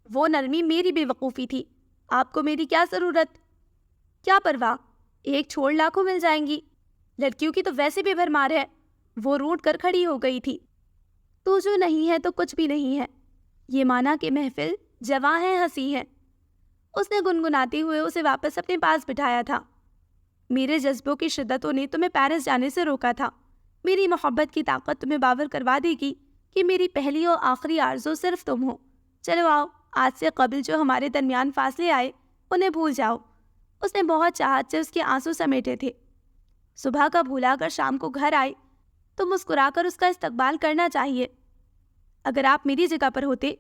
وہ نرمی میری بے وقوفی تھی۔ آپ کو میری کیا ضرورت، کیا پرواہ، ایک چھوڑ لاکھوں مل جائیں گی۔ لڑکیوں کی تو ویسے بھی بھرمار ہے۔ وہ روٹ کر کھڑی ہو گئی تھی۔ تو جو نہیں ہے تو کچھ بھی نہیں ہے، یہ مانا کہ محفل جواں ہے، ہنسی ہے۔ اس نے گنگناتے ہوئے اسے واپس اپنے پاس بٹھایا تھا۔ میرے جذبوں کی شدتوں نے تمہیں پیرس جانے سے روکا تھا۔ میری محبت کی طاقت تمہیں باور کروا دے گی کہ میری پہلی اور آخری آرزو صرف تم ہو۔ چلو آؤ، آج سے قبل جو ہمارے درمیان فاصلے آئے انہیں بھول جاؤ۔ اس نے بہت چاہت سے اس کے آنسو سمیٹے تھے۔ صبح کا بھولا کر شام کو گھر آئے تو مسکرا کر اس کا استقبال کرنا چاہیے۔ اگر آپ میری جگہ پر ہوتے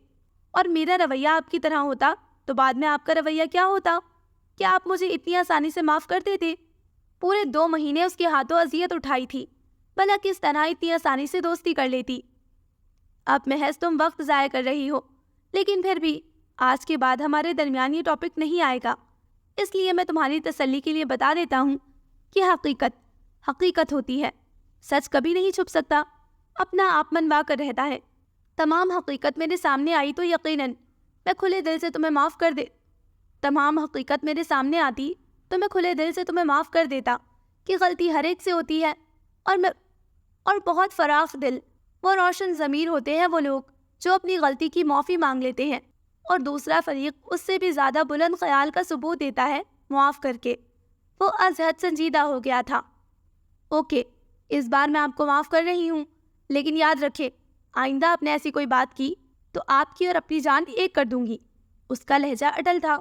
اور میرا رویہ آپ کی طرح ہوتا تو بعد میں آپ کا رویہ کیا ہوتا؟ کیا آپ مجھے اتنی آسانی سے معاف کر دیتے؟ پورے 2 مہینے اس کے ہاتھوں اذیت اٹھائی تھی، بھلا کس طرح اتنی آسانی سے دوستی کر لیتی؟ اب محض تم وقت ضائع کر رہی ہو، لیکن پھر بھی آج کے بعد ہمارے درمیان یہ ٹاپک نہیں آئے گا۔ اس لیے میں تمہاری تسلی کے لیے بتا دیتا ہوں کہ حقیقت ہوتی ہے۔ سچ کبھی نہیں چھپ سکتا، اپنا آپ منوا کر رہتا ہے۔ تمام حقیقت میرے سامنے آئی تو یقیناً میں کھلے دل سے تمہیں معاف کر دے تمام حقیقت میرے سامنے آتی تو میں کھلے دل سے تمہیں معاف کر دیتا کہ غلطی ہر ایک سے ہوتی ہے، اور بہت فراخ دل وہ روشن ضمیر ہوتے ہیں وہ لوگ جو اپنی غلطی کی معافی مانگ لیتے ہیں، اور دوسرا فریق اس سے بھی زیادہ بلند خیال کا ثبوت دیتا ہے معاف کر کے۔ وہ از حد سنجیدہ ہو گیا تھا۔ اوکے، اس بار میں آپ کو معاف کر رہی ہوں، لیکن یاد رکھے آئندہ آپ نے ایسی کوئی بات کی تو آپ کی اور اپنی جان ایک کر دوں گی۔ اس کا لہجہ اٹل تھا۔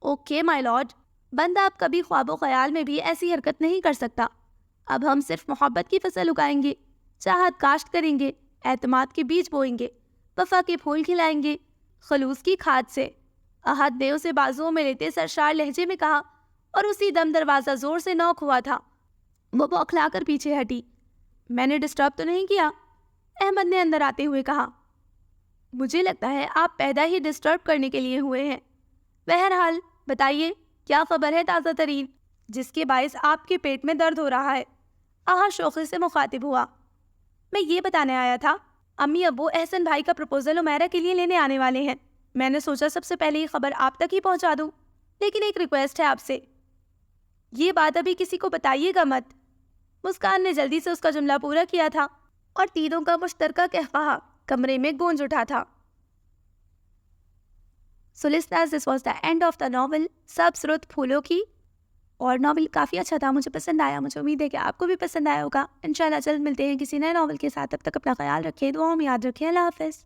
اوکے مائی لارڈ، بندہ آپ کبھی خواب و خیال میں بھی ایسی حرکت نہیں کر سکتا۔ اب ہم صرف محبت کی فصل اگائیں گے، چاہت کاشت کریں گے، اعتماد کے بیج بوئیں گے، وفا کے پھول کھلائیں گے خلوص کی کھاد سے۔ احد نے اسے بازوؤں میں لیتے سرشار لہجے میں کہا، اور اسی دم دروازہ زور سے نوک ہوا تھا۔ وہ بوکھلا کر پیچھے ہٹی۔ میں نے ڈسٹرب تو نہیں کیا؟ احمد نے اندر آتے ہوئے کہا۔ مجھے لگتا ہے آپ پیدا ہی ڈسٹرب کرنے کے لیے ہوئے ہیں۔ بہرحال بتائیے کیا خبر ہے تازہ ترین، جس کے باعث آپ کے پیٹ میں درد ہو رہا ہے؟ آہا شوخی سے مخاطب ہوا۔ میں یہ بتانے آیا تھا، امی ابو احسن بھائی کا پروپوزل عمیرہ کے لیے لینے آنے والے ہیں۔ میں نے سوچا سب سے پہلے یہ خبر آپ تک ہی پہنچا دوں، لیکن ایک ریکویسٹ ہے آپ سے، یہ بات ابھی کسی کو بتائیے گا مت۔ مسکان نے جلدی سے اس کا جملہ پورا کیا تھا اور تینوں کا مشترکہ قہقہہ کمرے میں گونج اٹھا تھا۔ So listeners, this was the end of the novel سبز رت پھولوں کی، اور ناول کافی اچھا تھا، مجھے پسند آیا، مجھے امید ہے کہ آپ کو بھی پسند آیا ہوگا۔ انشاءاللہ جلد ملتے ہیں کسی نئے ناول کے ساتھ، تب تک اپنا خیال رکھیں، دعاؤں میں یاد رکھیں۔ اللہ حافظ۔